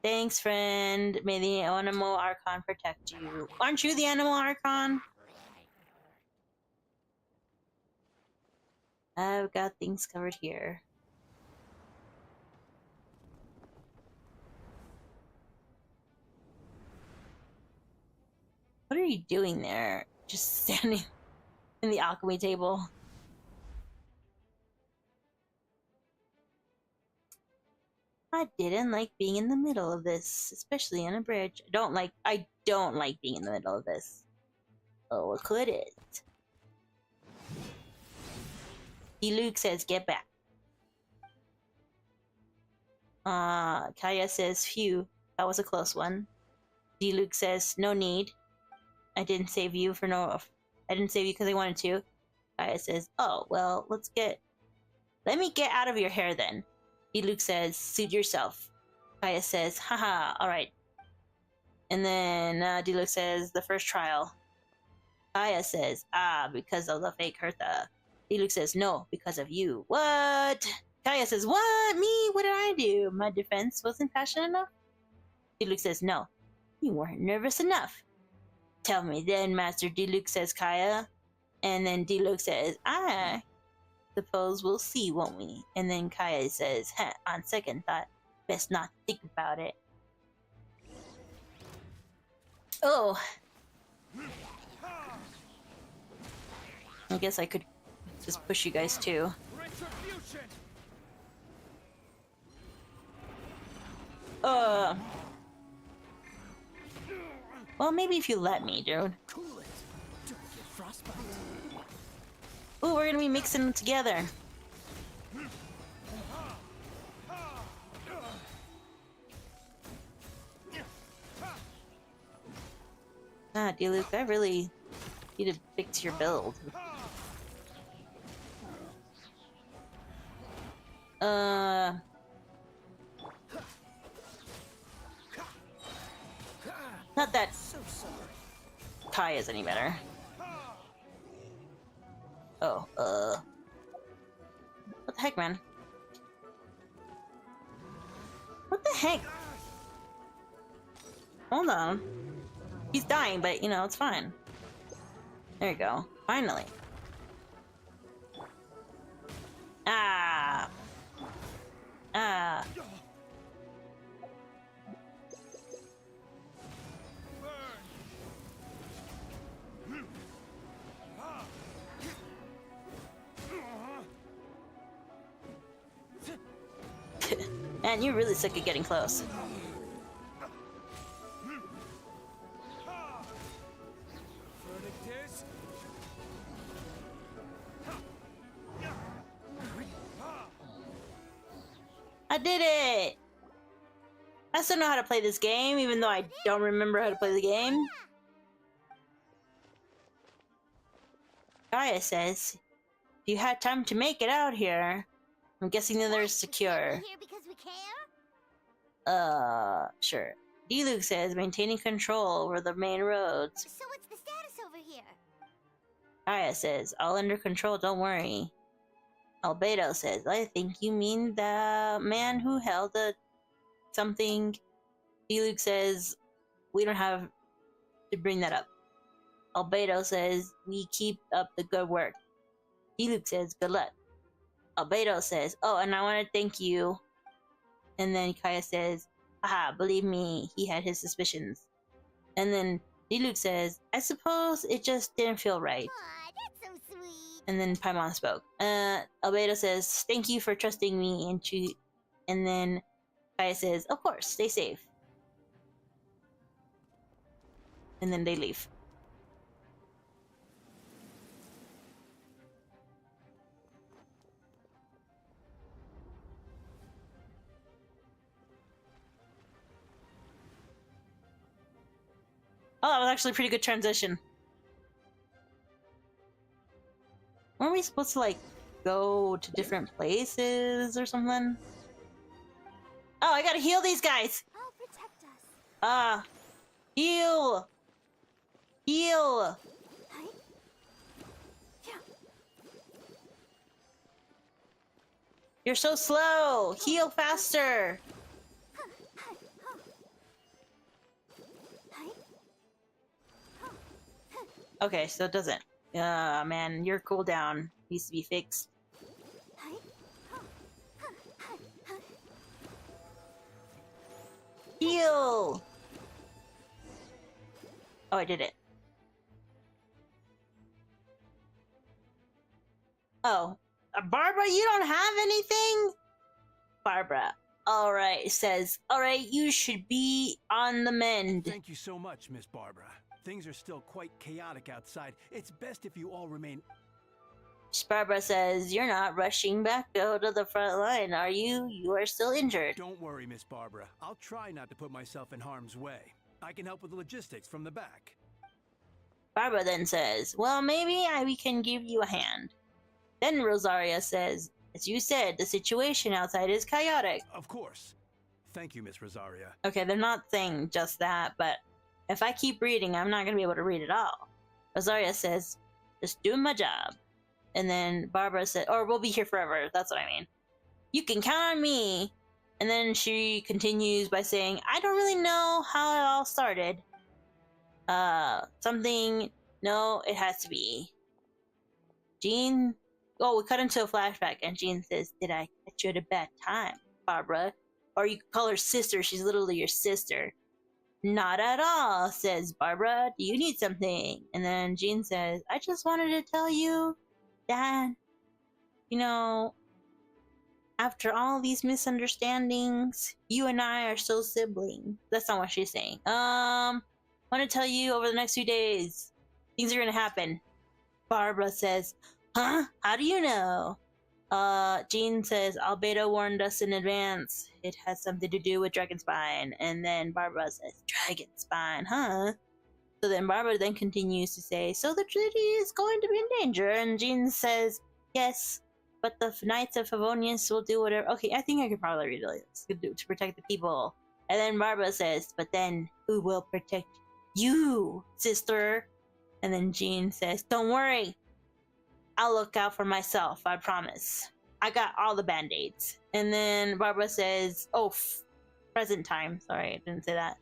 Thanks, friend. May the Animal Archon protect you. Aren't you the Animal Archon? I've got things covered here. What are you doing there? Just standing in the alchemy table. I didn't like being in the middle of this, especially on a bridge. I don't like being in the middle of this. Oh, I couldn't. Luke says, get back. Kaya says, phew, that was a close one. Luke says, no need. I didn't save you because I wanted to. Kaya says, oh, well, let me get out of your hair then. Luke says, suit yourself. Kaya says, haha, alright. And then Luke says, the first trial. Kaya says, because of the fake Hertha. Luke says, no, because of you. What? Kaya says, what? Me? What did I do? My defense wasn't passionate enough? Luke says, no, you weren't nervous enough. Tell me then, Master Luke, says Kaya. And then Luke says, I suppose we'll see, won't we? And then Kaya says, on second thought, best not think about it. Oh. I guess I could just push you guys too. Retribution. Well, maybe if you let me, dude. Cool it. Don't get frostbite. Ooh, we're gonna be mixing them together. Luke, I really need to fix your build. Not that So sorry. Kai is any better. Oh, what the heck, man? What the heck? Hold on. He's dying, but, you know, it's fine. There you go. Finally. Ah. Ah. Man, you really suck at getting close. Verdict is... I did it! I still know how to play this game, even though I don't remember how to play the game. Gaia says, if you had time to make it out here, I'm guessing the other is secure. We're here because we care? Sure. D-Luke says, maintaining control over the main roads. So what's the status over here? Gaia says, all under control, don't worry. Albedo says, I think you mean the man who held the something. D-Luke says, we don't have to bring that up. Albedo says, we keep up the good work. D-Luke says, good luck. Albedo says, oh, and I want to thank you. And then Kaya says, aha, believe me, he had his suspicions. And then D-Luke says, I suppose it just didn't feel right. Aw, that's so sweet. And then Paimon spoke. Albedo says, thank you for trusting me. And then Kaya says, of course, stay safe. And then they leave. Oh, that was actually a pretty good transition. Weren't we supposed to, like, go to different places or something? Oh, I gotta heal these guys! I'll protect us. Heal! Heal! Hi. Yeah. You're so slow! Heal faster! Okay, so it doesn't. Man, your cooldown needs to be fixed. Heal! Oh, I did it. Oh. Barbara, you don't have anything? Barbara. Alright, says, alright, you should be on the mend. Thank you so much, Miss Barbara. Things are still quite chaotic outside. It's best if you all remain... Barbara says, you're not rushing back to the front line, are you? You are still injured. Don't worry, Miss Barbara. I'll try not to put myself in harm's way. I can help with the logistics from the back. Barbara then says, well, maybe we can give you a hand. Then Rosaria says, as you said, the situation outside is chaotic. Of course. Thank you, Miss Rosaria. Okay, they're not saying just that, but if I keep reading, I'm not going to be able to read it all. Rosaria says, just doing my job. And then Barbara said, or we'll be here forever. That's what I mean. You can count on me. And then she continues by saying, I don't really know how it all started. No, it has to be. Jean, oh, we cut into a flashback and Jean says, did I catch you at a bad time, Barbara? Or you could call her sister, she's literally your sister. Not at all, says Barbara. Do you need something? And then Jean says, I just wanted to tell you that, you know, after all these misunderstandings, you and I are still siblings. That's not what she's saying. I want to tell you over the next few days, things are gonna happen. Barbara says, huh? How do you know? Jean says, Albedo warned us in advance. It has something to do with Dragonspine. And then Barbara says, Dragonspine, huh? So then Barbara then continues to say, so the treaty is going to be in danger. And Jean says, yes, but the Knights of Favonius will do whatever. Okay, I think I could probably read it. It's good to protect the people. And then Barbara says, but then who will protect you, sister? And then Jean says, don't worry. I'll look out for myself, I promise. I got all the band-aids. And then Barbara says, oh, present time. Sorry, I didn't say that.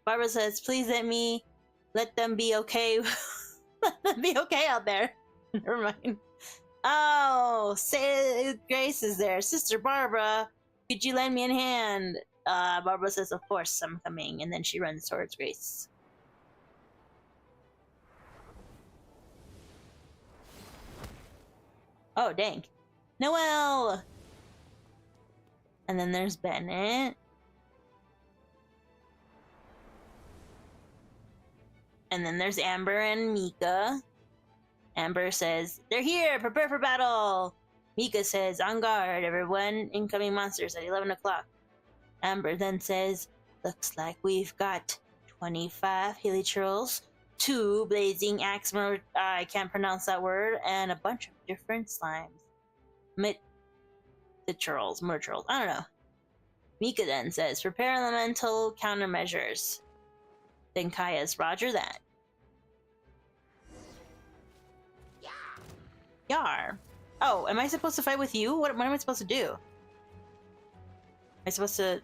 Barbara says, please let them be okay. Let them be okay out there. Never mind. Oh, say Grace is there. Sister Barbara, could you lend me a hand? Barbara says, of course, I'm coming. And then she runs towards Grace. Oh, dang. Noelle! And then there's Bennett. And then there's Amber and Mika. Amber says, they're here! Prepare for battle! Mika says, on guard, everyone. Incoming monsters at 11 o'clock. Amber then says, looks like we've got 25 helichurls, 2 blazing axe, I can't pronounce that word, and a bunch of different slimes. Murchurls, I don't know. Mika then says, prepare elemental countermeasures. Then Kaya's, roger that. Yar. Oh, am I supposed to fight with you? What am I supposed to do? Am I supposed to...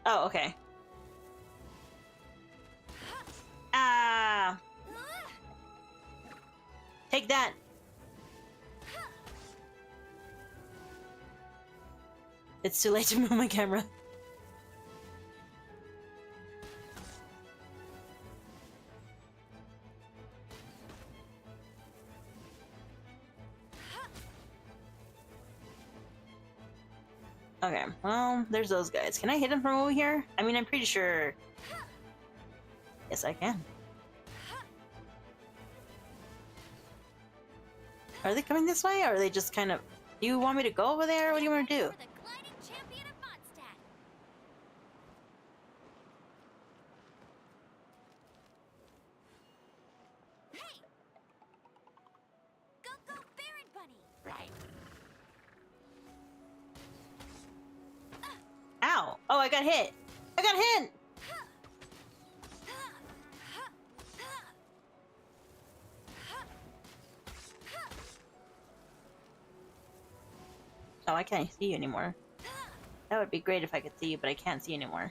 Oh, okay. Ah! Take that! It's too late to move my camera. Okay, well, there's those guys. Can I hit them from over here? I mean, I'm pretty sure... Yes, I can. Are they coming this way, or are they just kind of... Do you want me to go over there? What do you want to do? Ow! Oh, I got hit! I got hit! Oh, I can't see you anymore. That would be great if I could see you, but I can't see you anymore.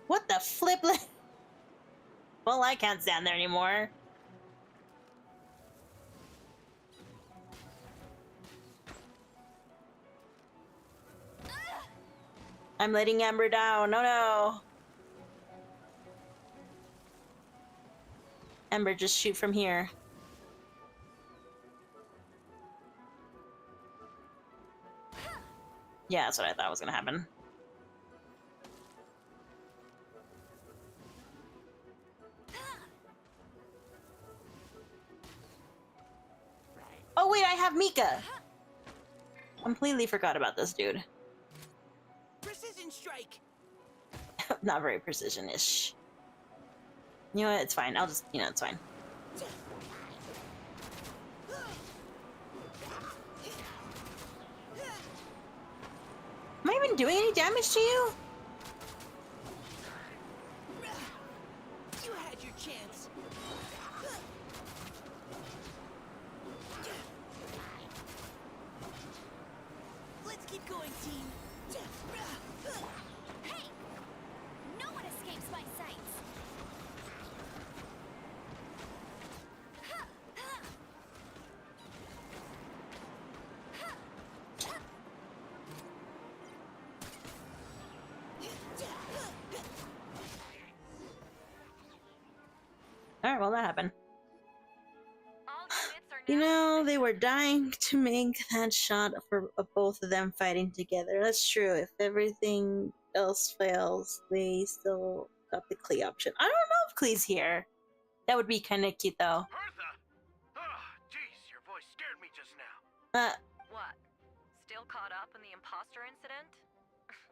What the flip? Well, I can't stand there anymore. I'm letting Amber down. No, no. Amber, just shoot from here. Yeah, that's what I thought was gonna happen. Oh wait, I have Mika! Completely forgot about this dude. Precision strike. Not very precision-ish. You know what? It's fine. I'll just, it's fine. Am I even doing any damage to you? You had your chance. Let's keep going, team. Hey! No one escapes my sights! Alright, well, that happened. You know, they were dying to make that shot of both of them fighting together. That's true. If everything else fails, they still got the Klee option. I don't know if Klee's here. That would be kind of cute, though. Bertha! Oh, jeez, your voice scared me just now. What? Still caught up in the imposter incident?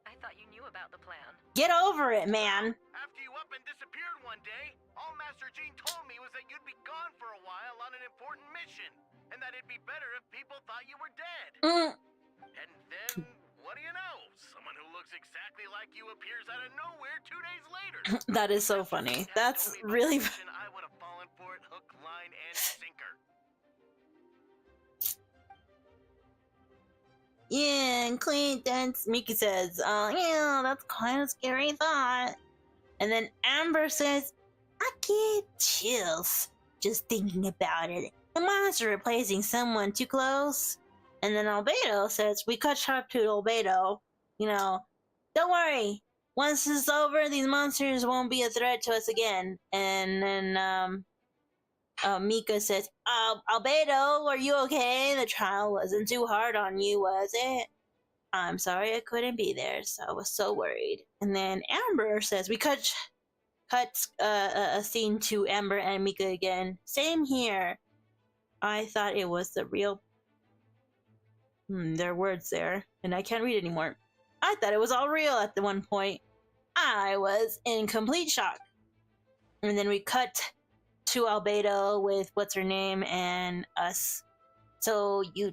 I thought you knew about the plan. Get over it, man! After you up and disappeared one day. All Master Gene told me was that you'd be gone for a while on an important mission, and that it'd be better if people thought you were dead. And then, what do you know? Someone who looks exactly like you appears out of nowhere 2 days later. That is so funny. That's really I would have fallen for it hook, line, and sinker. Yeah, and Clint, that's Mika says, yeah, that's kind of scary thought. And then Amber says, I get chills just thinking about it. The monster replacing someone too close. And then Albedo says, we cut short to Albedo. You know, don't worry. Once this is over, these monsters won't be a threat to us again. And then, Mika says, Albedo, are you okay? The trial wasn't too hard on you, was it? I'm sorry I couldn't be there, so I was so worried. And then Amber says, we cut a scene to Amber and Mika again. Same here. I thought it was the real... there are words there, and I can't read anymore. I thought it was all real at the one point. I was in complete shock. And then we cut to Albedo with what's her name and us. So you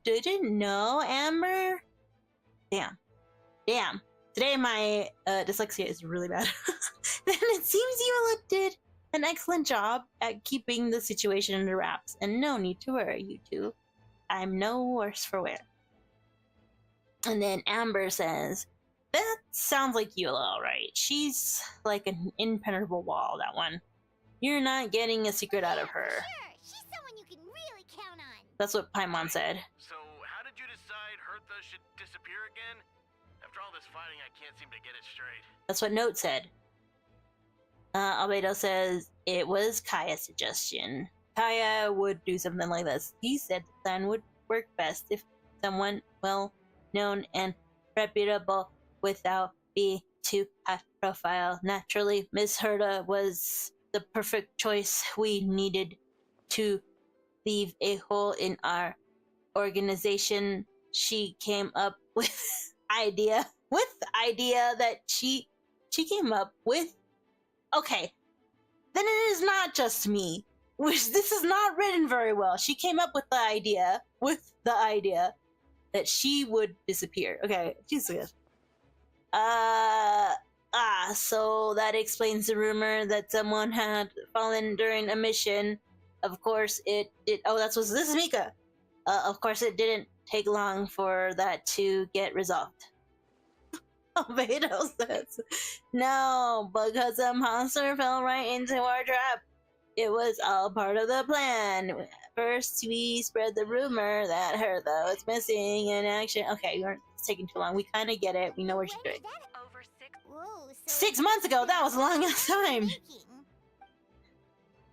didn't know, Amber? Damn. Today my dyslexia is really bad. Then it seems you did an excellent job at keeping the situation under wraps, and no need to worry, you two. I'm no worse for wear. And then Amber says, that sounds like Eula, alright. She's like an impenetrable wall, that one. You're not getting a secret out of her. Sure, she's someone you can really count on. That's what Paimon said. So, how did you decide Hertha should disappear again? After all this fighting, I can't seem to get it straight. That's what Note said. Albedo says it was Kaya's suggestion. Kaya would do something like this. He said the plan would work best if someone well-known and reputable without being too high profile. Naturally, Miss Herta was the perfect choice. We needed to leave a hole in our organization. She came up with idea that she came up with. Okay, then it is not just me. This is not written very well. She came up with the idea that she would disappear. Okay, Jesus. So that explains the rumor that someone had fallen during a mission. Of course it did. Oh, this is Mika. Of course it didn't take long for that to get resolved. Albedo says, no, because a monster fell right into our trap. It was all part of the plan. First, we spread the rumor that Hertha was missing in action. Okay, it's taking too long. We kind of get it. We know what she's doing. Over 6... 6 months ago? That was a long ass time.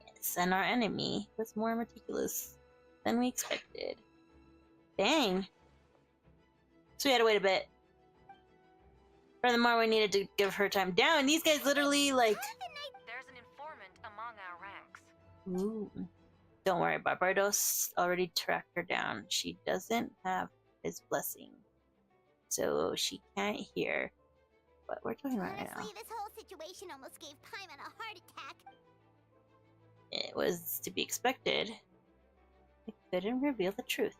Yes, and our enemy was more meticulous than we expected. Dang. So we had to wait a bit. Furthermore, we needed to give her time down. These guys literally, like... There's an informant among our ranks. Ooh. Don't worry, Barbados already tracked her down. She doesn't have his blessing. So she can't hear what we're talking about right now. Honestly, this whole situation almost gave Paimon a heart attack. It was to be expected. It couldn't reveal the truth.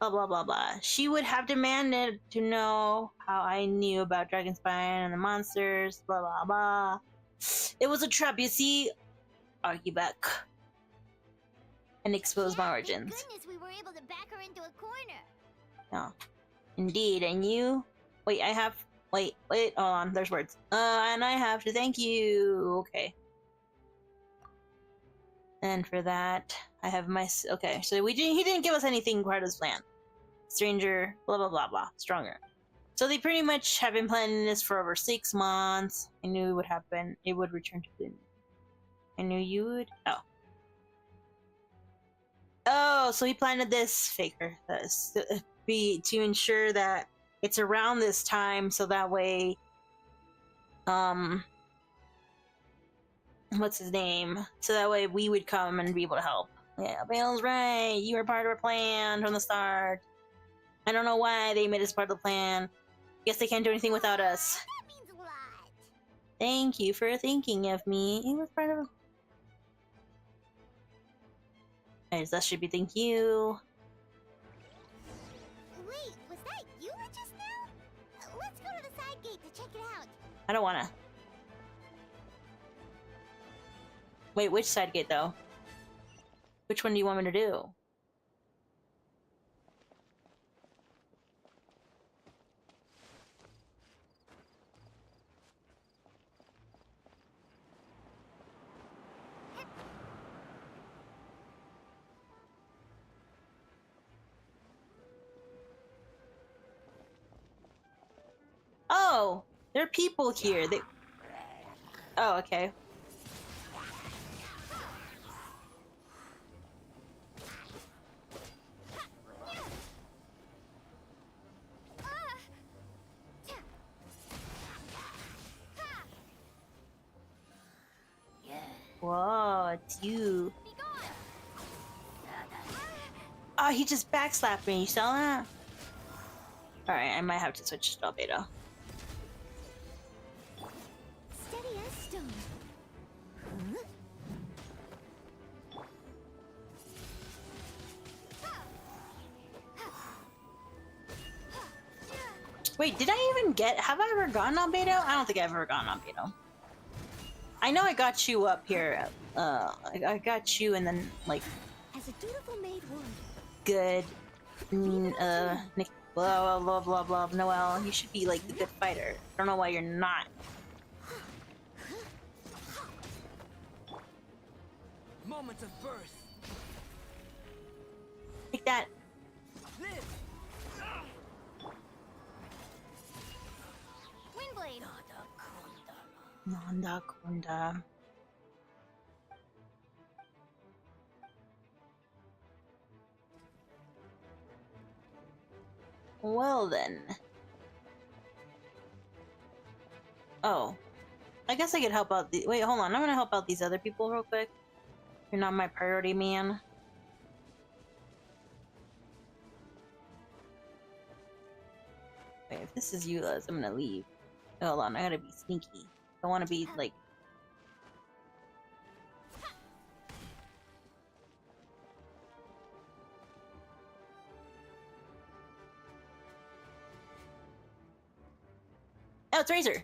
Blah blah blah blah. She would have demanded to know how I knew about Dragonspine and the monsters. Blah blah blah. It was a trap, you see. Argue back. And expose my origins. Thank goodness we were able to back her into a corner. No. Indeed, and you... Wait, hold on, there's words. And I have to thank you. Okay. And for that, I have my... Okay, so he didn't give us anything part of his plan. Stranger, blah blah blah blah, stronger. So they pretty much have been planning this for over 6 months. I knew it would happen. It would return to Boone. I knew you would... Oh, so he planted this faker. To ensure that it's around this time, so that way... What's his name? So that way we would come and be able to help. Yeah, Bale's right. You were part of our plan from the start. I don't know why they made us part of the plan. Guess they can't do anything without us. That Thank you for thinking of me. It was part of. That should be thank you. Wait, was that you just now? Let's go to the side gate to check it out. I don't wanna. Wait, which side gate though? Which one do you want me to do? Oh, there are people here. They. Oh, okay. Whoa, it's you. Oh, he just backslapped me. You saw that? Alright, I might have to switch to Albedo. Steady as stone. Wait, did I even get... Have I ever gone Albedo? I don't think I've ever gone Albedo. I know I got you up here. I got you and then, like... As a dutiful maid would. Good. Nick... Blah, blah, blah, blah, blah. Noelle, you should be, like, the good fighter. I don't know why you're not. Moments of birth. Take that. Live. Windblade. Nanda Kunda. Well then. Oh. I guess I could help out the- Wait, hold on. I'm gonna help out these other people real quick. You're not my priority, man. Wait, if this is Eula's, I'm gonna leave. Hold on, I gotta be sneaky. I wanna be, like... Oh, it's Razor!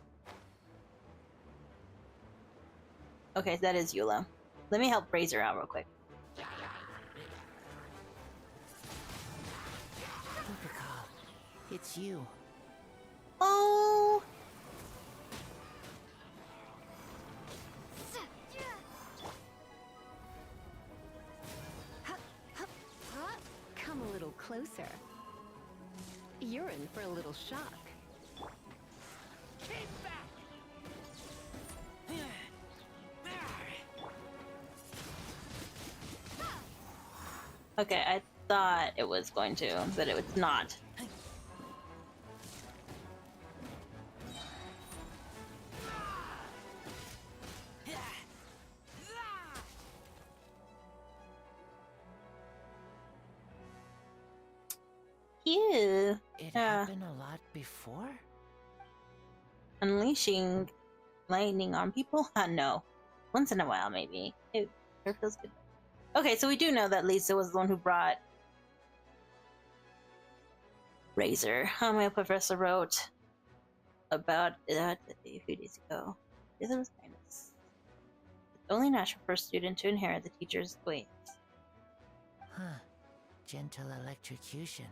Okay, that is Eula. Let me help Razor out real quick. Typical. It's you. Oh! Come a little closer. You're in for a little shock. Okay, I thought it was going to, but it was not. Ew. It Yeah. happened a lot before? Unleashing lightning on people? No. Once in a while, maybe. It feels good. Okay, so we do know that Lisa was the one who brought Razor. My professor wrote about that a few days ago. This was kindness. It's only natural for a student to inherit the teacher's ways. Huh. Gentle electrocution.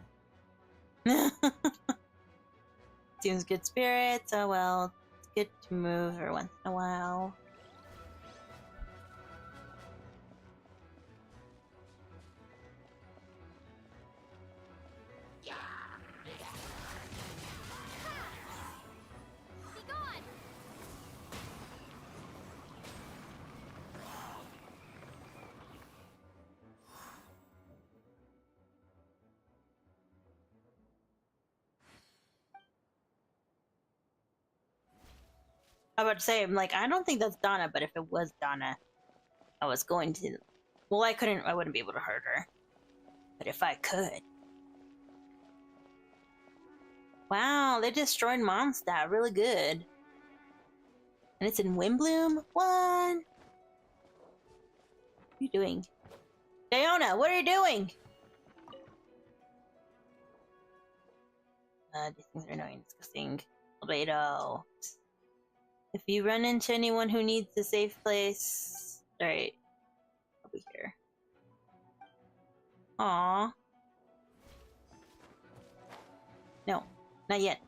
Seems good spirits. Oh well, it's good to move her once in a while. I was about to say, I'm like, I don't think that's Donna, but if it was Donna, I was going to. Well, I wouldn't be able to hurt her. But if I could. Wow, they destroyed Mondstadt really good. And it's in Wimbloom? What? What are you doing? Diona, what are you doing? These things are annoying, disgusting. Albedo. If you run into anyone who needs a safe place... Alright. I'll be here. Aww. No, not yet.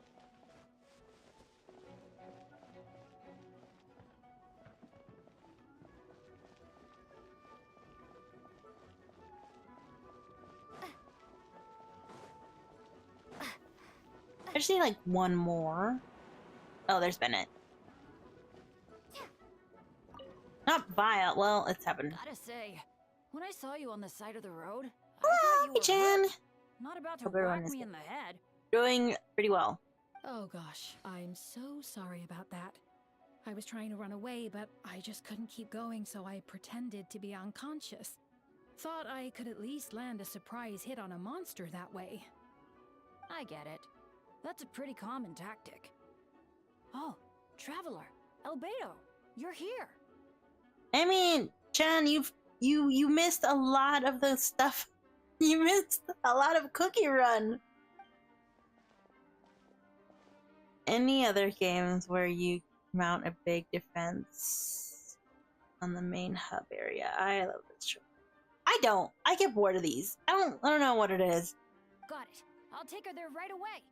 I just need like one more. Oh, there's Bennett. Not Vile. Well, it's happened. Gotta say, when I saw you on the side of the road, I Hello, thought you were Jen. hurt. Not about to Hope everyone whack is me good. in the head. Doing pretty well. Oh gosh, I'm so sorry about that. I was trying to run away, but I just couldn't keep going, so I pretended to be unconscious. Thought I could at least land a surprise hit on a monster that way. I get it. That's a pretty common tactic. Oh, Traveler, Albedo, you're here. I mean, Jen, you missed a lot of the stuff. You missed a lot of Cookie Run. Any other games where you mount a big defense on the main hub area? I love this show. I don't. I get bored of these. I don't know what it is. Got it. I'll take her there right away.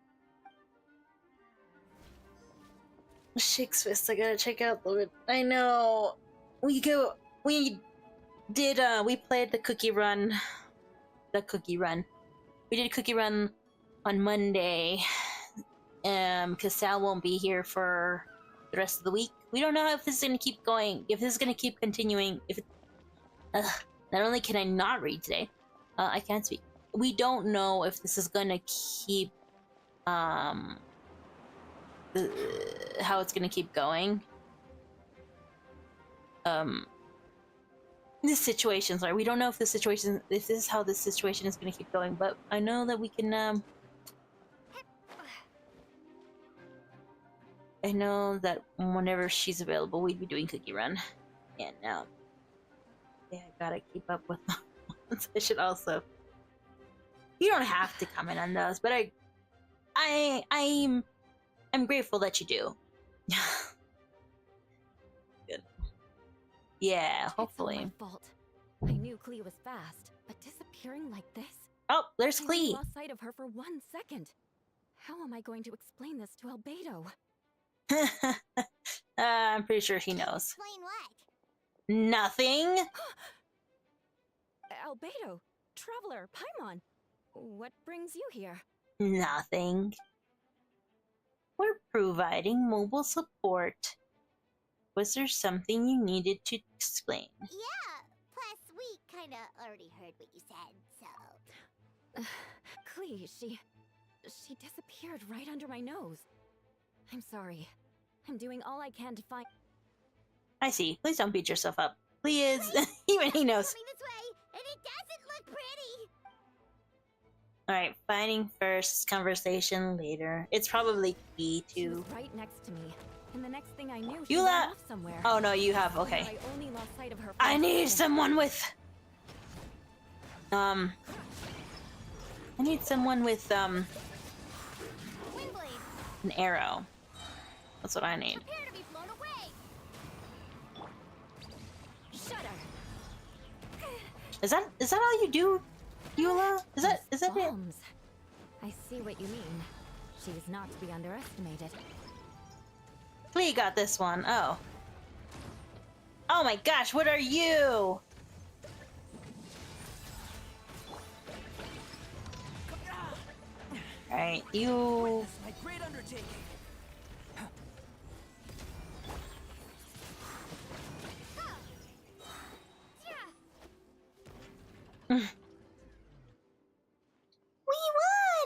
Shake's Fist, I gotta check out the... I know. We played the Cookie Run. The Cookie Run. We did Cookie Run on Monday. Because Sal won't be here for the rest of the week. We don't know if this is gonna keep going, if this is gonna keep continuing, if it... not only can I not read today, I can't speak. We don't know if this is gonna keep, how it's gonna keep going. This situation, sorry, we don't know if this is how this situation is gonna keep going, but I know that we can, I know that whenever she's available, we'd be doing Cookie Run. And yeah, I gotta keep up with them. I should also... You don't have to comment on those, but I'm grateful that you do. Good. Yeah, hopefully. It's all my fault. I knew Klee was fast, but disappearing like this? Oh, there's I Klee. lost sight of her for 1 second. How am I going to explain this to Albedo? I'm pretty sure he knows. Explain what? Nothing. Albedo, Traveler, Paimon, what brings you here? Nothing. We're providing mobile support. Was there something you needed to explain? Yeah, plus we kinda already heard what you said, so... Klee, she disappeared right under my nose. I'm sorry. I'm doing all I can to find... I see. Please don't beat yourself up. Please. Even he knows. Coming this way, and it doesn't look pretty! Alright, fighting first, conversation later. It's probably key She was to... right next to me, and the next thing I knew, she Eula! ran off somewhere. Oh no, you have, okay. I only lost sight of her for I a need second. someone with... I need someone with, Windblade, an arrow. That's what I need. prepare to be blown away! Shudder. Is that all you do, Eula? Is that it? Bombs. I see what you mean. She's not to be underestimated. Klee got this one. Oh. Oh my gosh, what are you? Alright, you... My great undertaking. We won!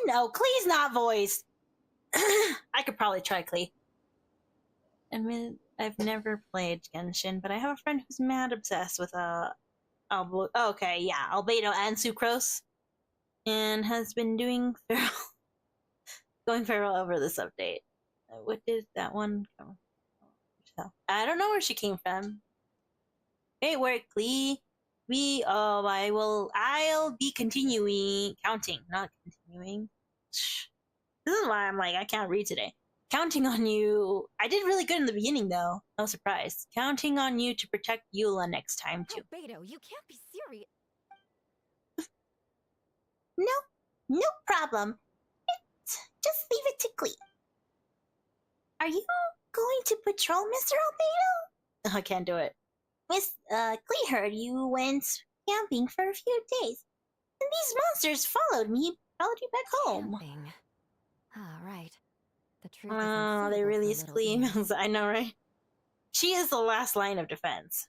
Oh, Klee's not voiced. I could probably try Klee. I mean, I've never played Genshin, but I have a friend who's mad obsessed with okay, yeah, Albedo and Sucrose, and has been doing feral, going feral over this update. What did that one come? So, I don't know where she came from. Great work, Glee. I'll be continuing, counting, not continuing. This is why I'm like, I can't read today. Counting on you. I did really good in the beginning, though. No surprise. Counting on you to protect Eula next time, too. Albedo, you can't be serious. No problem. Just leave it to Glee. Are you going to patrol, Mr. Albedo? I can't do it. Miss, Glee heard you went camping for a few days. And these monsters followed you back home. Camping. Ah, right. The truth Oh, they released Glee. I know, right? She is the last line of defense.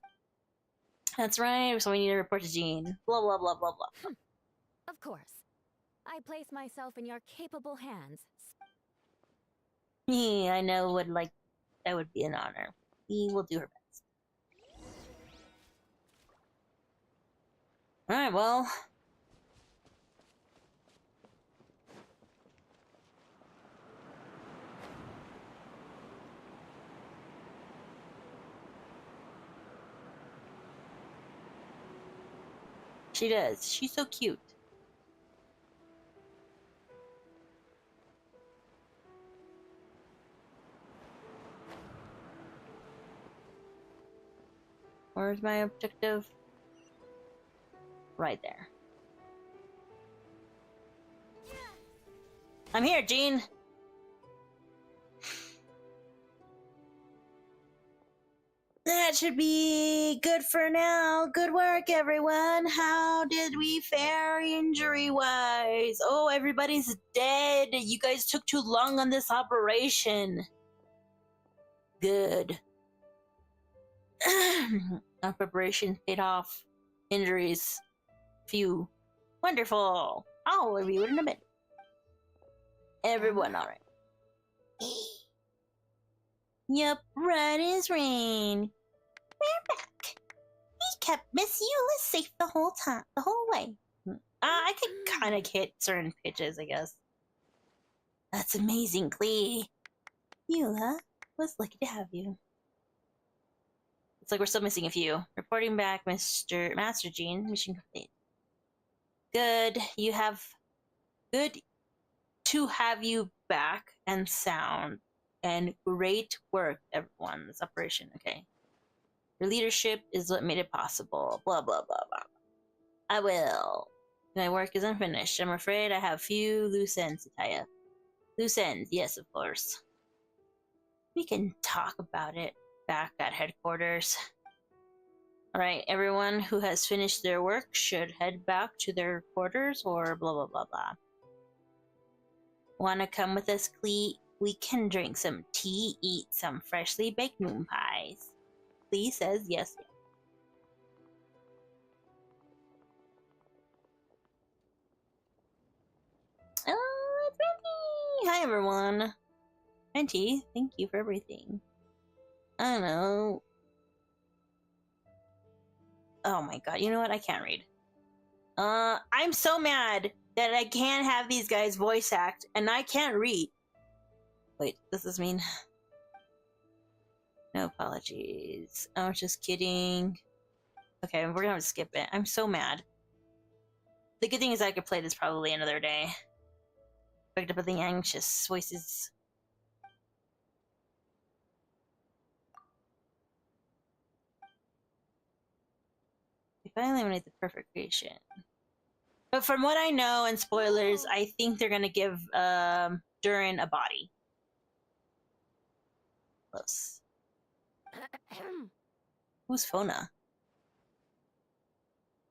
That's right, so we need to report to Jean. Blah, blah, blah, blah, blah. Of course. I place myself in your capable hands. I know that would be an honor. We will do her best. Alright, well. She does. She's so cute. Where's my objective? Right there. I'm here, Jean! That should be good for now. Good work, everyone. How did we fare injury-wise? Oh, everybody's dead. You guys took too long on this operation. Good. Our preparation paid off. Injuries. Few. Wonderful. I'll review it in a bit. Everyone alright. Yep, right as rain. We're back. We kept Miss Eula safe the whole way. I could kind of hit certain pitches, I guess. That's amazing, Glee. Eula was lucky to have you. It's like we're still missing a few. Reporting back, Master Jean. Mission complete. Good to have you back and sound. And great work, everyone. This operation, okay. Your leadership is what made it possible. Blah, blah, blah, blah. I will. My work is unfinished. I'm afraid I have few loose ends to tie up. Loose ends, yes, of course. We can talk about it back at headquarters. Alright, everyone who has finished their work should head back to their quarters or blah, blah, blah, blah. Wanna come with us, Clee? We can drink some tea, eat some freshly baked moon pies. Clee says yes. Oh, it's Ranty! Hi, everyone. Ranty, thank you for everything. I don't know. Oh my god, you know what? I can't read. I'm so mad that I can't have these guys voice act, and I can't read. Wait, does this mean? No apologies. I was just kidding. Okay, we're gonna have to skip it. I'm so mad. The good thing is I could play this probably another day. Picked up with the anxious voices. We finally eliminate the perfect creation. But from what I know, and spoilers, I think they're gonna give Durin a body. Close. Who's Fona?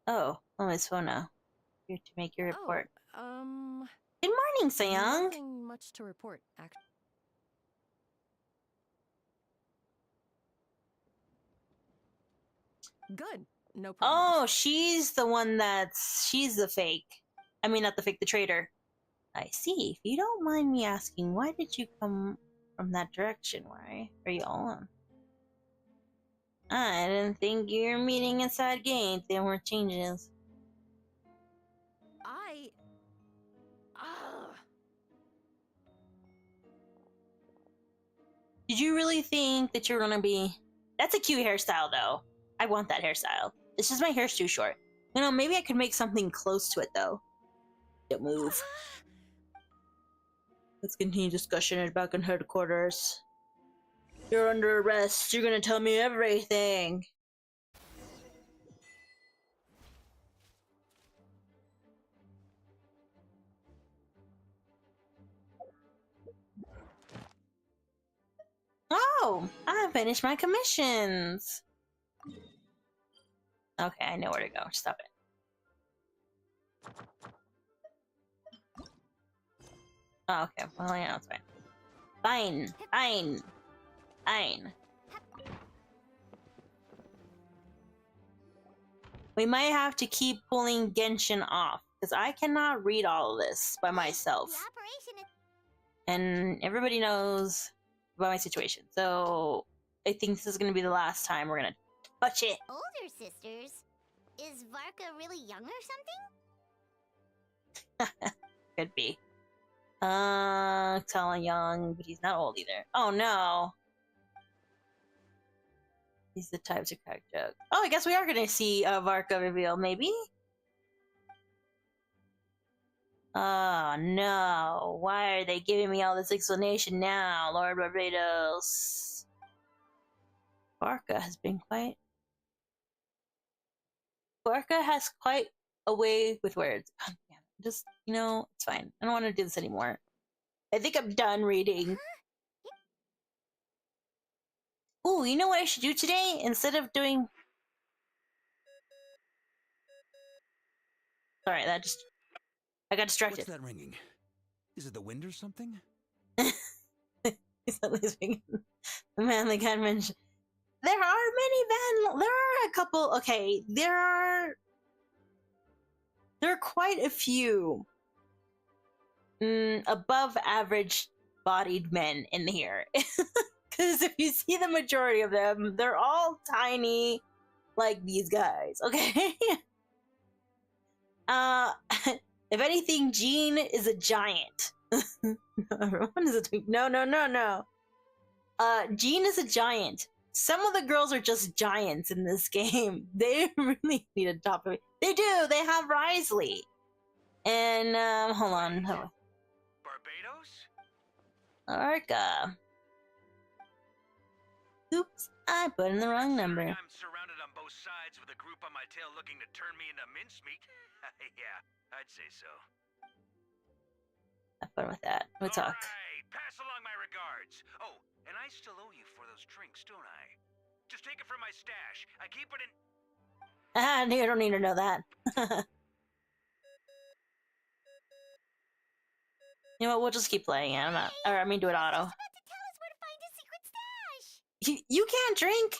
Oh, Miss Fona. Here to make your report. Good morning, Sayang. Nothing much to report, actually. Good. No problem. Oh, she's the one she's the fake. I mean, not the fake, the traitor. I see. If you don't mind me asking, why did you come from that direction? Why are you all alone? I didn't think you were meeting inside gate. There weren't changes. Did you really think that you're gonna be... That's a cute hairstyle, though. I want that hairstyle. It's just my hair's too short. You know, maybe I could make something close to it, though. Don't move. Let's continue discussion back in headquarters. You're under arrest. You're gonna tell me everything. Oh, I finished my commissions. Okay, I know where to go. Stop it. Oh, okay. Well, yeah, it's fine. Fine. Fine. Fine. We might have to keep pulling Genshin off, because I cannot read all of this by myself. And everybody knows about my situation, so I think this is going to be the last time we're going to touch it. Older sisters? Is Varka really young or something? Could be. Tall and young, but he's not old either. Oh no! He's the type to crack jokes. Oh, I guess we are gonna see a Varka reveal, maybe? Oh no! Why are they giving me all this explanation now, Lord Barbados? Varka has been quite... Varka has quite a way with words. God damn it. Just, you know, it's fine. I don't want to do this anymore. I think I'm done reading. Ooh, you know what I should do today? Instead of doing... Sorry, that just... I got distracted. What's that ringing? Is it the wind or something? He's not listening. The man they can't mention. There are a couple... Okay, there are quite a few above average bodied men in here. Because if you see the majority of them, they're all tiny like these guys, okay? If anything, Jean is a giant. Everyone is a twink. No. Jean is a giant. Some of the girls are just giants in this game. They really need a top of it. They do. They have Risley. And, hold on. Barbados? Arca. Oops, I put in the wrong number. I'm surrounded on both sides with a group on my tail looking to turn me into mincemeat. Yeah, I'd say so. Have fun with that. We'll talk. Alright, pass along my regards. Oh, and I still owe you for those drinks, don't I? Just take it from my stash. I keep it in... Ah, you don't need to know that. You know what, we'll just keep playing it. Do it auto. You can't drink!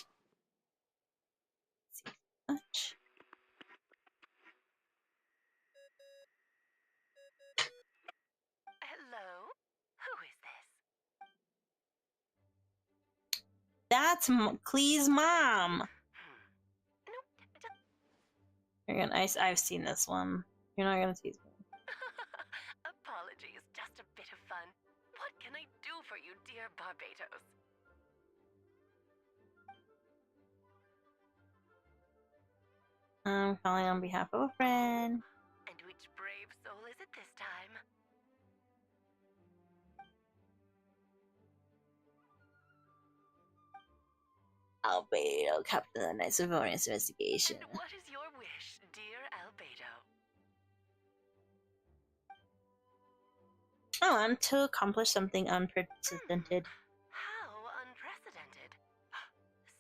Hello? Who is this? That's Klee's mom! You're gonna, I've seen this one. You're not gonna tease me. Apologies, just a bit of fun. What can I do for you, dear Barbados? I'm calling on behalf of a friend. And which brave soul is it this time? Albedo, Captain of the Knights of Bonus Investigation. And what is your wish, dear Albedo? I want to accomplish something unprecedented. How unprecedented.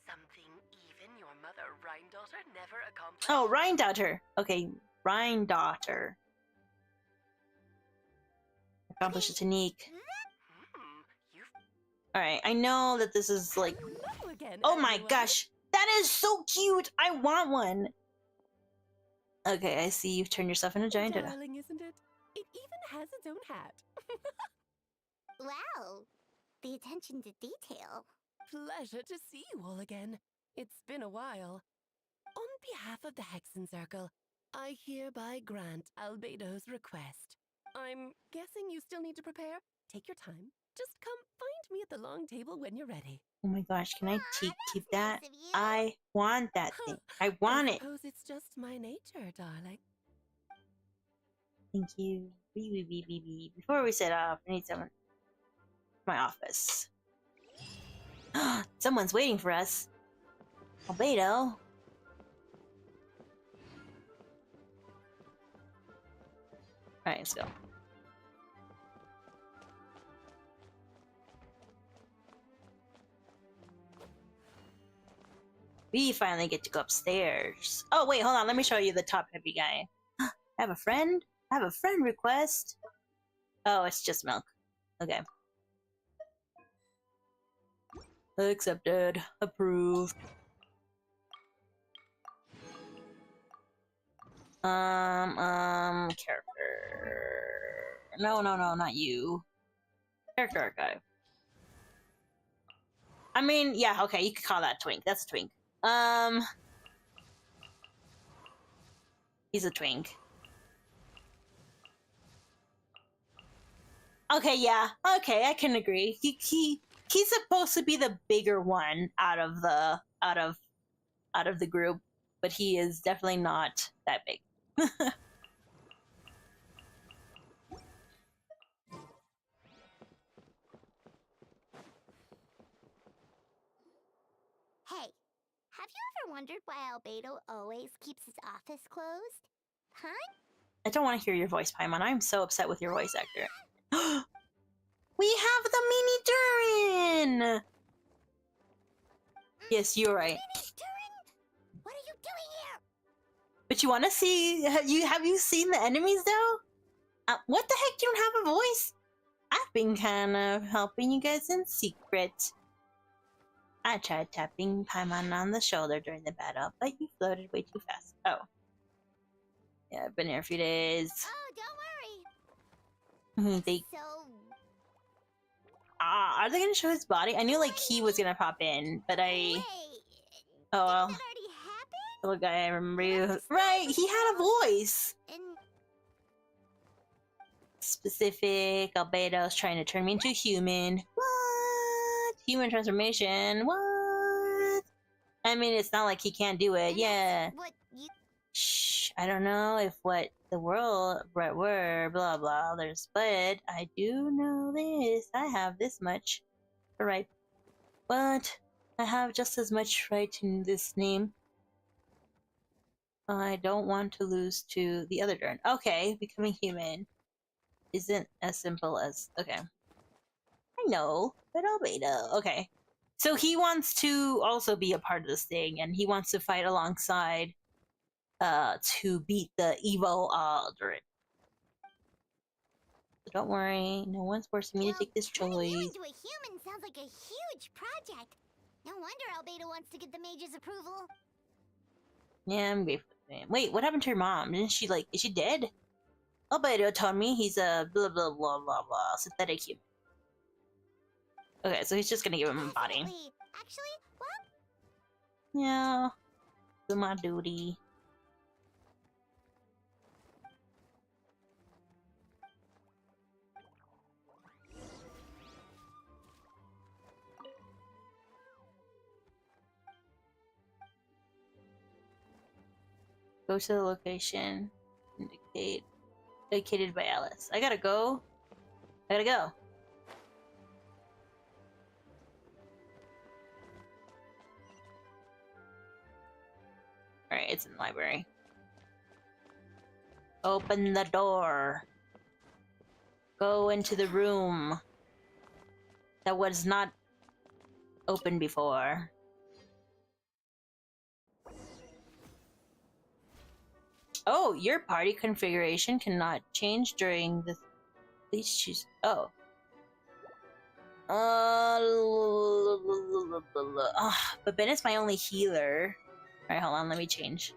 Something even your mother, Rhine-daughter, never accomplished. Oh, Rhine-daughter. Okay, Rhine-daughter. Accomplish a technique. Alright, I know that this is like... Oh my gosh! That is so cute! I want one! Okay, I see you've turned yourself into a giant Dota. Darling, isn't it? It even has its own hat. Wow, the attention to detail. Pleasure to see you all again. It's been a while. On behalf of the Hexen Circle, I hereby grant Albedo's request. I'm guessing you still need to prepare? Take your time. Just come find me at the long table when you're ready. Oh my gosh, can I keep that? nice of you. I want that thing. I want it. Suppose it's just my nature, darling. Thank you. Before we set off, I need someone. My office. Someone's waiting for us. Albedo. Alright, let's go. We finally get to go upstairs. Oh, wait, hold on. Let me show you the top heavy guy. I have a friend? I have a friend request. Oh, it's just milk. Okay. Accepted. Approved. Character. No, not you. Character archive. I mean, yeah, okay, you could call that twink. That's a twink. He's a twink. Okay, yeah. Okay, I can agree. He's supposed to be the bigger one out of the group, but he is definitely not that big. Hey, have you ever wondered why Albedo always keeps his office closed? Huh? I don't want to hear your voice, Paimon. I'm so upset with your voice actor. We have the mini Durin! Yes, you're right. Mini Durin? What are you doing here? But you want to see? Have you seen the enemies though? What the heck? You don't have a voice? I've been kind of helping you guys in secret. I tried tapping Paimon on the shoulder during the battle, but you floated way too fast. Oh. Yeah, I've been here a few days. Oh, don't worry. They So, are they gonna show his body? I knew like he was gonna pop in, but wait. oh well. Didn't that already happen? Little guy, I remember you. Right, he had a voice. And Specific. Albedo's trying to turn me into human. What? Human transformation? What? I mean, it's not like he can't do it. Yeah. what you Shh. I don't know if what the world were blah blah. There's, but I do know this. I have this much right, but I have just as much right in this name. I don't want to lose to the other Dern. Okay, becoming human isn't as simple as okay. I know, but Albedo. Okay, so he wants to also be a part of this thing, and he wants to fight alongside, to beat the evil Aldrin. So don't worry, no one's forcing me to take this turning choice. you into a human sounds like a huge project. No wonder Albedo wants to get the mage's approval. Yeah, I'm grateful to him. Wait, what happened to your mom? Didn't she like? Is she dead? Albedo told me he's a blah blah blah blah blah synthetic human. Okay, so he's just gonna give him a body. Definitely. Actually, what? Yeah, do my duty. Go to the location indicated by Alice. I gotta go. I gotta go. Alright, it's in the library. Open the door. Go into the room that was not open before. Oh, your party configuration cannot change during the... Please choose... Oh. But Ben is my only healer. Alright, hold on, let me change.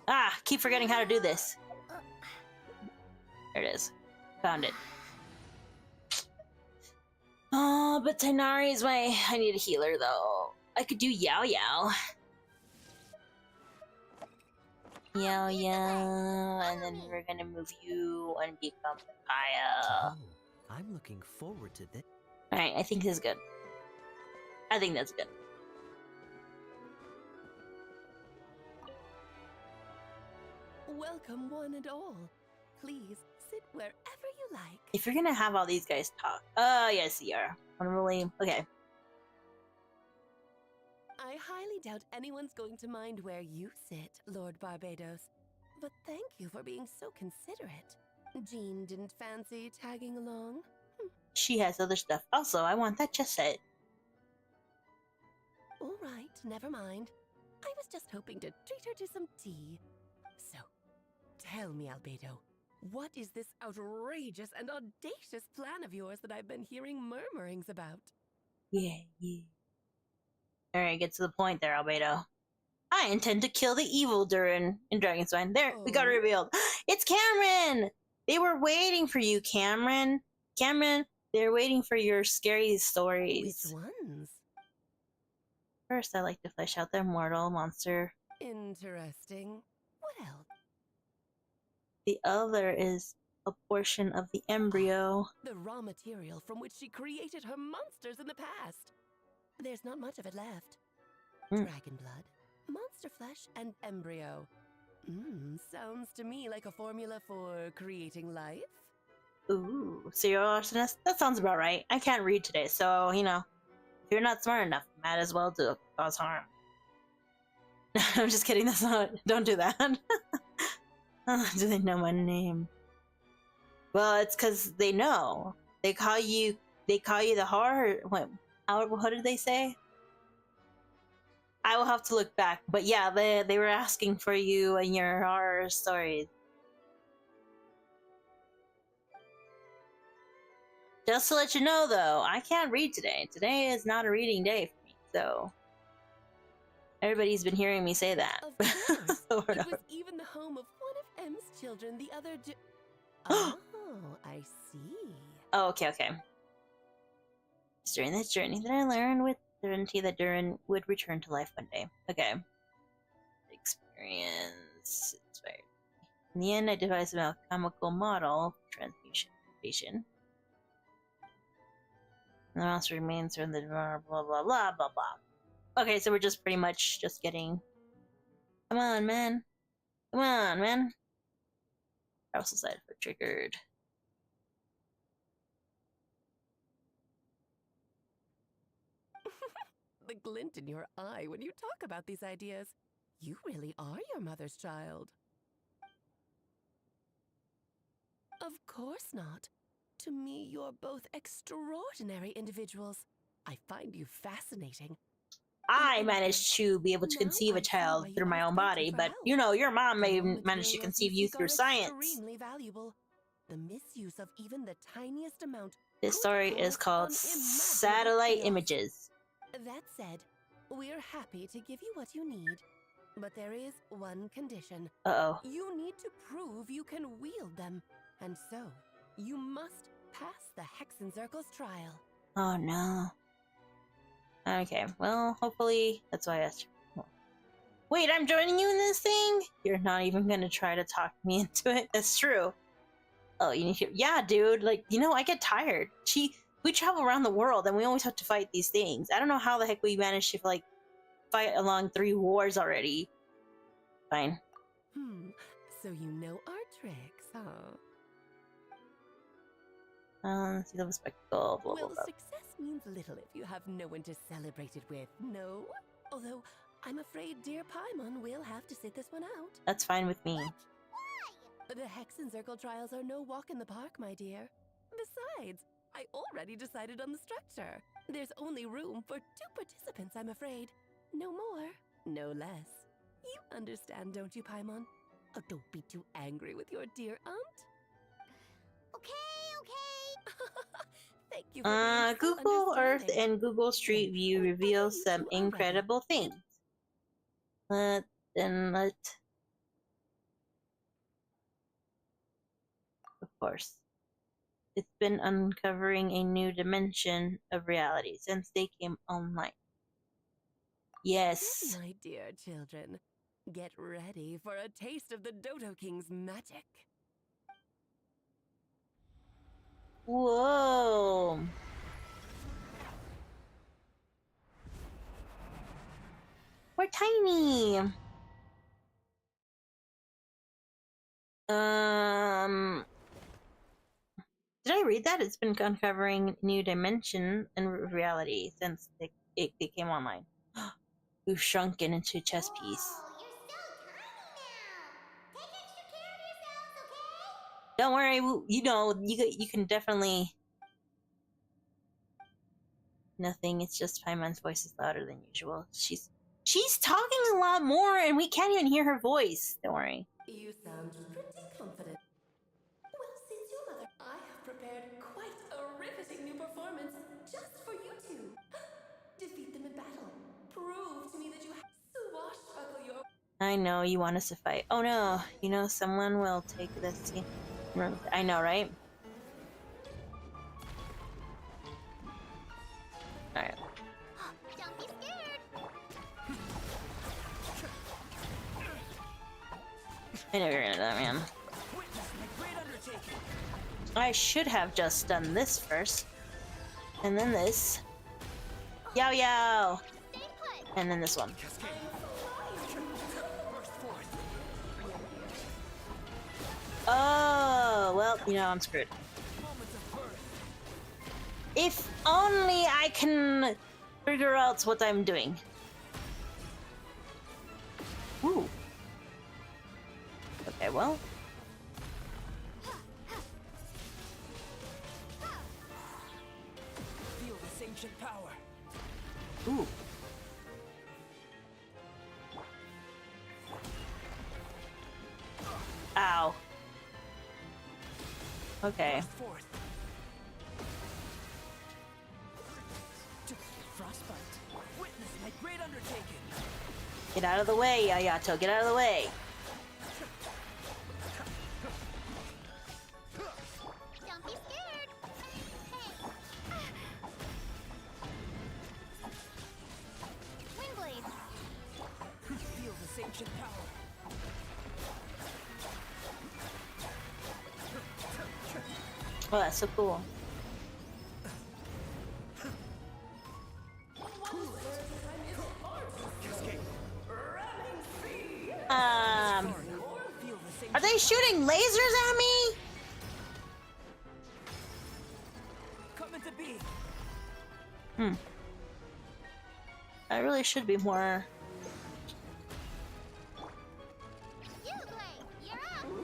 Ah, keep forgetting how to do this. There it is. Found it. Oh, but Tainari is my... I need a healer, though. I could do Yao Yao. Yeah, yeah. And then we're gonna move you and become Kaya. Oh, I'm looking forward to this. Alright, I think this is good. I think that's good. Welcome, one and all. Please sit wherever you like. If you're gonna have all these guys talk. Yes, you are. Unruly. Okay. I highly doubt anyone's going to mind where you sit, Lord Barbados. But thank you for being so considerate. Jean didn't fancy tagging along. She has other stuff. Also, I want that chess set. All right, never mind. I was just hoping to treat her to some tea. So, tell me, Albedo, what is this outrageous and audacious plan of yours that I've been hearing murmurings about? Yeah. Alright, get to the point there, Albedo. I intend to kill the evil Durin in Dragonspine. There, we got it revealed. It's Cameron! They were waiting for you, Cameron. Cameron, they're waiting for your scary stories. Which ones? First, I like to flesh out the immortal monster. Interesting. What else? The other is a portion of the embryo. The raw material from which she created her monsters in the past. There's not much of it left. Dragon blood, monster flesh, and embryo. Sounds to me like a formula for creating life. Ooh, serial arsonist? That sounds about right. I can't read today, so, you know, if you're not smart enough, might as well cause harm. I'm just kidding, that's not, don't do that. Do they know my name? Well, it's because they know. They call you the horror, what did they say? I will have to look back, but yeah, they were asking for you and your horror stories. Just to let you know, though, I can't read today. Today is not a reading day for me, so everybody's been hearing me say that. Of course, it was even the home of one of M's children the other day. Oh, I see. Oh, okay. It's during this journey that I learned with certainty that Durin would return to life one day. Okay. Experience inspired. In the end, I devised an alchemical model for transmutation. And the monster remains from the blah blah blah blah blah. Okay, so we're just pretty much just getting. Come on, man. Arousal side for triggered. The glint in your eye when you talk about these ideas. You really are your mother's child. Of course not. To me, you're both extraordinary individuals. I find you fascinating. I managed to be able to conceive a child through my own body, but you know, your mom may manage to conceive you through science. Extremely valuable. The misuse of even the tiniest amount. This story is called Satellite Images. That said, we're happy to give you what you need. But there is one condition. Uh-oh. You need to prove you can wield them. And so, you must pass the Hexenzirkel's trial. Oh no. Okay, well, hopefully that's why I asked you. Wait, I'm joining you in this thing? You're not even gonna try to talk me into it? That's true. Oh, you need to... Yeah, dude, like, you know, I get tired. We travel around the world and we always have to fight these things. I don't know how the heck we managed to, like, fight along 3 wars already. Fine. So you know our tricks, huh? See the spectacle, blah, blah, Well, blah. success means little if you have no one to celebrate it with, no? Although, I'm afraid dear Paimon will have to sit this one out. That's fine with me. The Hexenzirkel trials are no walk in the park, my dear. Besides, I already decided on the structure. There's only room for 2 participants, I'm afraid. No more, no less. You understand, don't you, Paimon? Oh, don't be too angry with your dear aunt. Okay. Thank you for being so Google Earth understanding. and Google Street View reveal some incredible things. Of course. It's been uncovering a new dimension of reality since they came online. Yes. My dear children, Get ready for a taste of the Dodo King's magic. Whoa. We're tiny. Did I read that? It's been uncovering new dimension and reality since it came online. We've shrunken into a chess piece. Whoa, you're so tiny now. Take extra care of yourselves, okay? Don't worry, you know, you can definitely... Nothing, it's just Paimon's voice is louder than usual. She's talking a lot more and we can't even hear her voice. Don't worry. You sound pretty confident. Well, since your mother, I have prepared quite a riveting new performance just for you two. Defeat them in battle. Prove to me that you have swashbuckle your... I know, you want us to fight. Oh no, you know, someone will take this scene. I know, right? Alright. Don't be scared. I know you're gonna do that, man. I should have just done this first. And then this. Yow yow! And then this one. Oh, well, you know, I'm screwed. If only I can figure out what I'm doing. Ooh. Okay, well. Feel this ancient power. Ooh. Ow. Okay. Frostbite. Witness my great undertaking. Get out of the way, Yayato. Get out of the way. Don't be scared. Windblade. Feel this ancient power. Oh, that's so cool. Are they shooting lasers at me? Coming to be. I really should be more.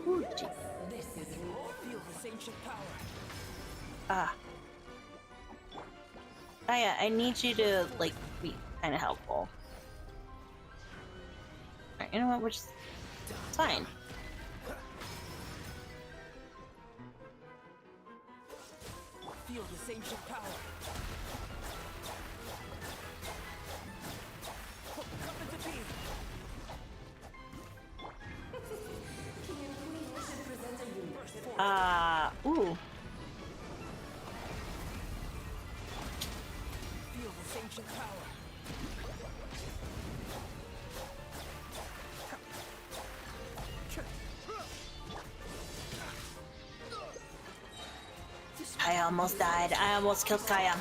Ooh, gee. This is more. Feel this ancient power. Ah. Kaya, I need you to, like, be kind of helpful. Alright, you know what? We're just... It's fine. Feel this ancient power. Coming to be. Ooh. Feel this ancient power. I almost died. I almost killed Kaya.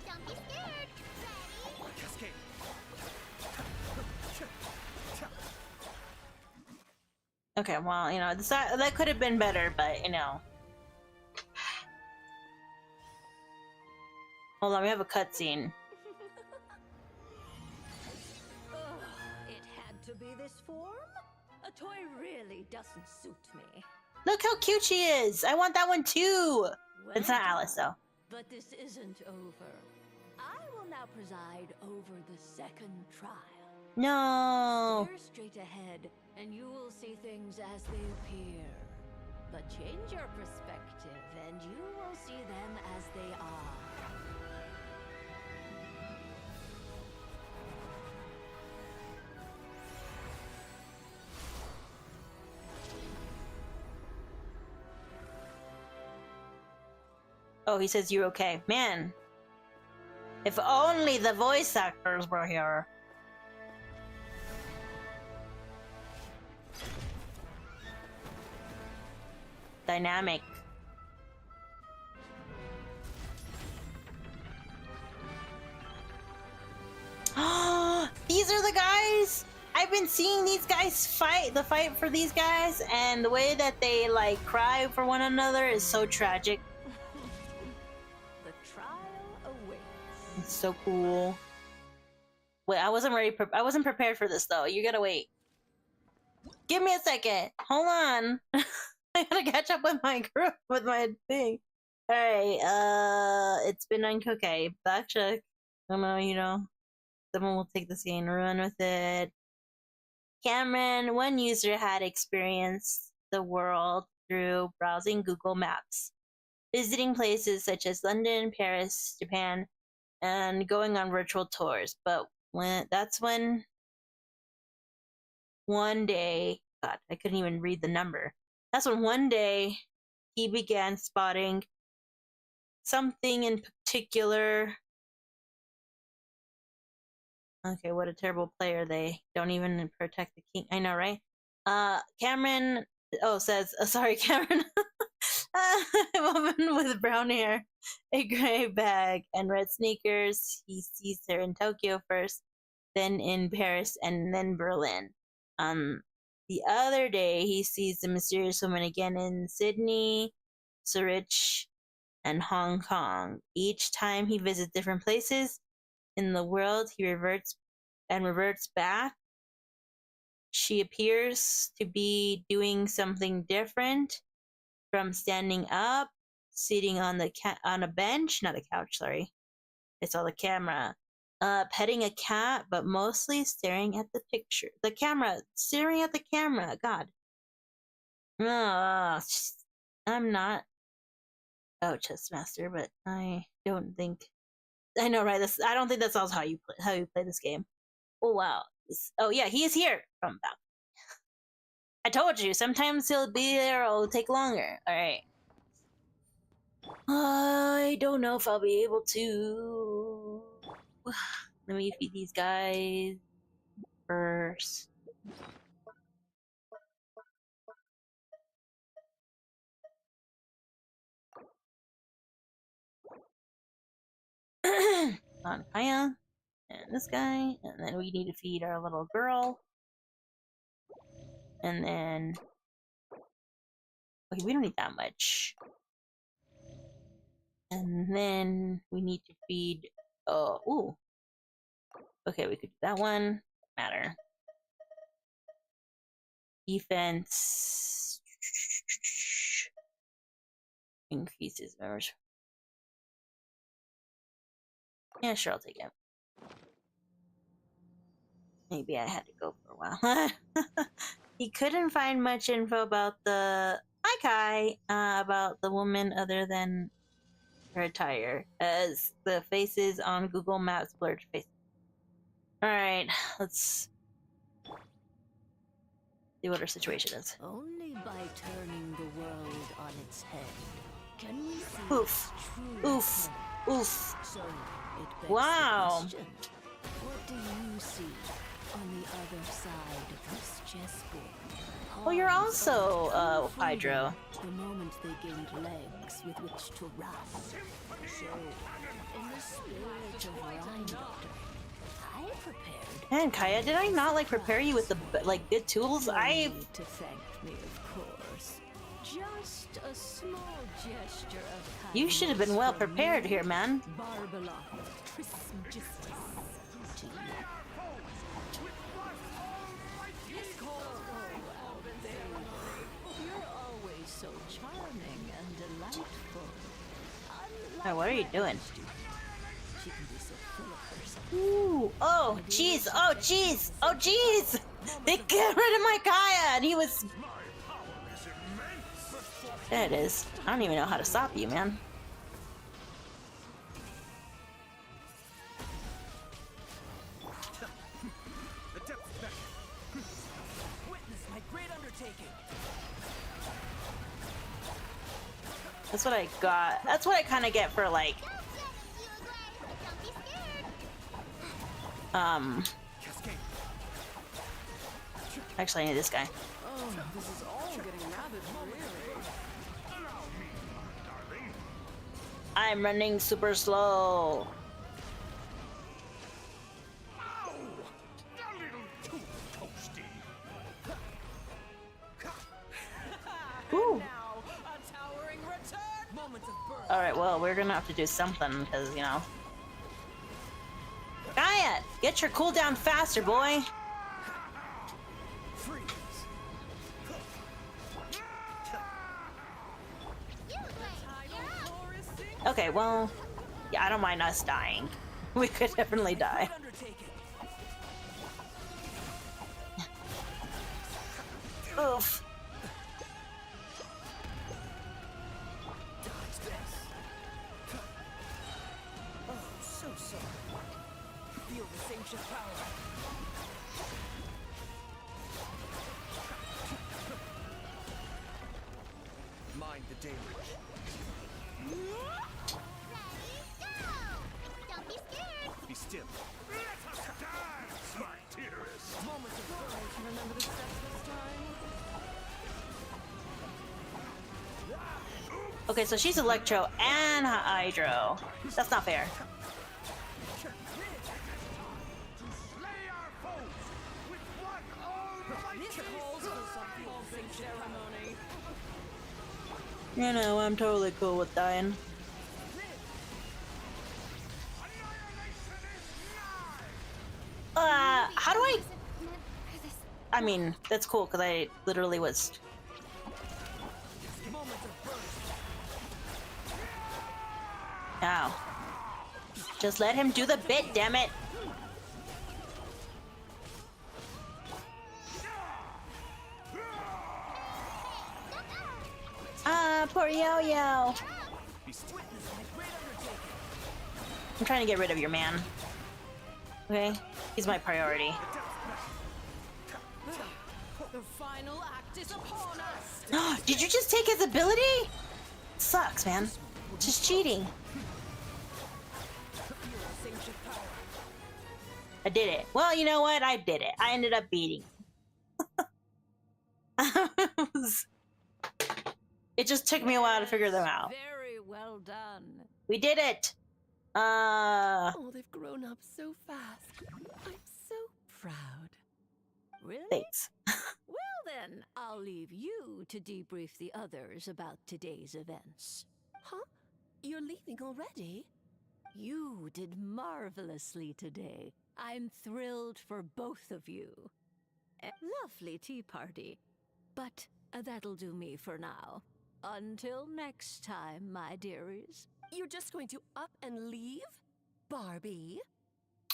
Don't be scared. Ready? Okay, well, you know, that could have been better, but, you know. Hold on, we have a cutscene. It had to be this form? A toy really doesn't suit me. Look how cute she is! I want that one too! Well It's not done. Alice, though. But this isn't over. I will now preside over the second trial. No! Steer straight ahead, and you will see things as they appear. But change your perspective, and you will see them as they are. Oh, he says you're okay. Man, if only the voice actors were here. Dynamic. These are the guys! I've been seeing these guys fight, the fight for these guys, and the way that they like cry for one another is so tragic. The trial awaits. It's so cool. Wait, I wasn't I wasn't prepared for this though. You gotta wait. Give me a second. Hold on. I gotta catch up with my group, with my thing. Alright, it's been okay. Back check. I don't know, you know. Someone will take this game and run with it. Cameron, one user had experienced the world through browsing Google Maps, visiting places such as London, Paris, Japan, and going on virtual tours. But when one day, God, I couldn't even read the number. That's when one day he began spotting something in particular. Okay, what a terrible player. They don't even protect the king. I know, right? Cameron, says, sorry, Cameron. A woman with brown hair, a gray bag, and red sneakers. He sees her in Tokyo first, then in Paris, and then Berlin. The other day, he sees the mysterious woman again in Sydney, Zurich, and Hong Kong. Each time he visits different places in the world, he reverts back. She appears to be doing something different, from standing up, sitting on on a bench, not a couch, sorry. It's all the camera. Petting a cat, but mostly staring at the picture. The camera, staring at the camera. God. I'm not chess master, but I don't think. I know, right? I don't think that's also how you play this game. Oh wow. Yeah, he is here. I told you. Sometimes he'll be there. It'll take longer. All right. I don't know if I'll be able to. Let me feed these guys first. On Kaya and this guy, and then we need to feed our little girl, and then okay, we don't need that much, and then we need to feed. Okay, we could do that one. Matter. Defense increases members. Yeah, sure, I'll take it. Maybe I had to go for a while. He couldn't find much info about about the woman other than her attire, as the faces on Google Maps blurred faces. Alright, let's see what our situation is. Only by turning the world on its head can we see Oof. Oof. Oof. So it begs wow. the question, what do you see on the other side of this chessboard? Well, you're also Hydro. The moment they gained legs with which to run. So, in the spirit of Rhine Doctor, I prepared. Man, Kaya, did I not prepare you with the good tools? To thank me, of course. Just a small gesture of kindness. You should have been well prepared here, man. Barbalon, Trismegistus. To you. You're always so charming and delightful. Hey, what are you doing? She can be so full of herself. Ooh! Oh, jeez! Oh, jeez! Oh, jeez! They get rid of my Kaya, and he was. There it is. I don't even know how to stop you, man. Witness my great undertaking. That's what I got. That's what I kind of get for like actually I need this guy. Oh, this is all getting rather dreary. I'm running super slow. Ooh. Alright, well, we're gonna have to do something, because, you know. Gaia! Get your cooldown faster, boy! Okay, well, yeah, I don't mind us dying. We could definitely die. Oof. Mind the damage. Don't be scared. Be still. Let us dance, my dearest. Moments of courage. Remember the steps this time. Okay, so she's Electro and Hydro. That's not fair. You know, I'm totally cool with dying. How do I mean, that's cool, because I literally was... Ow. Just let him do the bit, damn it! Poor Yo-Yo! I'm trying to get rid of your man. Okay? He's my priority. The final act is upon us. Did you just take his ability? Sucks, man. Just cheating. I did it. Well, you know what? I did it. I ended up beating him. It just took me a while to figure them out. Very well done. We did it! Oh, they've grown up so fast. I'm so proud. Really? Thanks. Well then, I'll leave you to debrief the others about today's events. Huh? You're leaving already? You did marvelously today. I'm thrilled for both of you. A lovely tea party. But that'll do me for now. Until next time, my dearies. You're just going to up and leave? Barbie?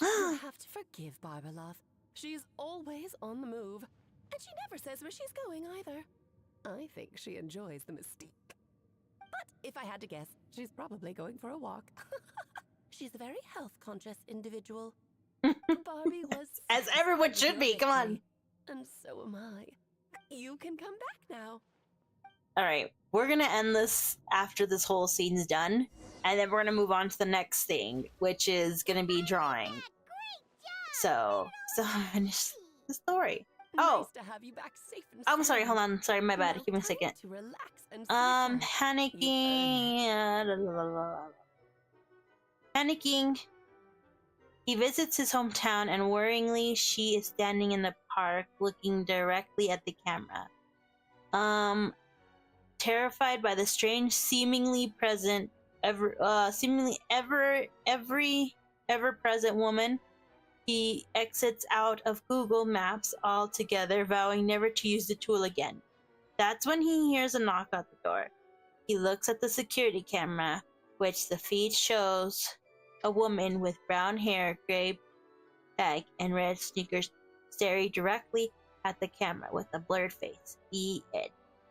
You have to forgive Barbalov. She's always on the move. And she never says where she's going either. I think she enjoys the mystique. But if I had to guess, she's probably going for a walk. She's a very health-conscious individual. Barbie was... As everyone should be, come on! And so am I. You can come back now. Alright, we're gonna end this after this whole scene's done, and then we're gonna move on to the next thing, which is gonna be drawing. So finish the story. Oh! Nice to have you back safe and I'm sorry, sound. hold on. Sorry, my bad. Now Give me a time second. to relax and Panicking. Panicking. He visits his hometown, and worryingly, she is standing in the park, looking directly at the camera. Terrified by the strange, seemingly ever-present woman, he exits out of Google Maps altogether, vowing never to use the tool again. That's when he hears a knock at the door. He looks at the security camera, which the feed shows a woman with brown hair, gray bag, and red sneakers staring directly at the camera with a blurred face.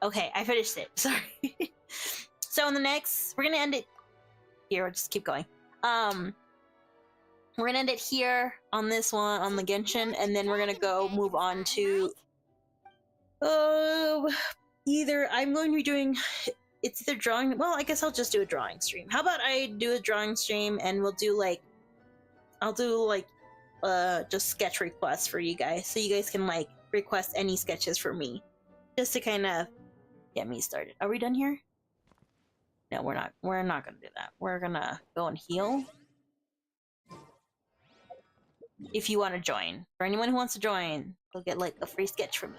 Okay, I finished it. Sorry. So in the next, we're gonna end it here. We'll just keep going. We're gonna end it here on this one, on the Genshin, and then we're gonna go move on to either I'm going to be doing it's either drawing. Well, I guess I'll just do a drawing stream. How about I do a drawing stream and we'll do like, I'll do like, just sketch requests for you guys, so you guys can like request any sketches for me, just to kind of get me started. Are we done here? No, we're not. We're not gonna do that. We're gonna go and heal. If you want to join, for anyone who wants to join, you'll get like a free sketch from me.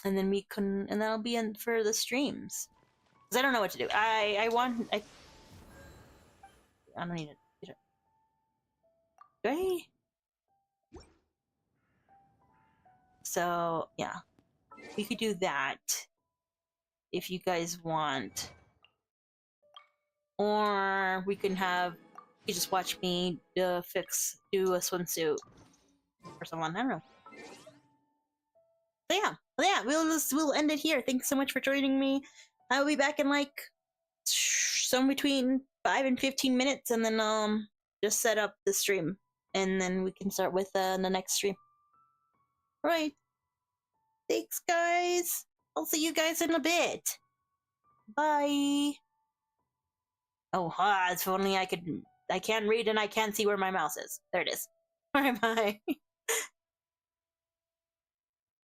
And then we can, and that'll be in for the streams. Cause I don't know what to do. I don't need it. Do I? So yeah, we could do that if you guys want, or we can have you just watch me do a swimsuit for someone. I don't know. So yeah, we'll end it here. Thanks so much for joining me. I will be back in like somewhere between 5 and 15 minutes, and then just set up the stream, and then we can start with the next stream. All right. Thanks, guys. I'll see you guys in a bit. Bye. Oh, if only I could. I can't read and I can't see where my mouse is. There it is. Bye bye.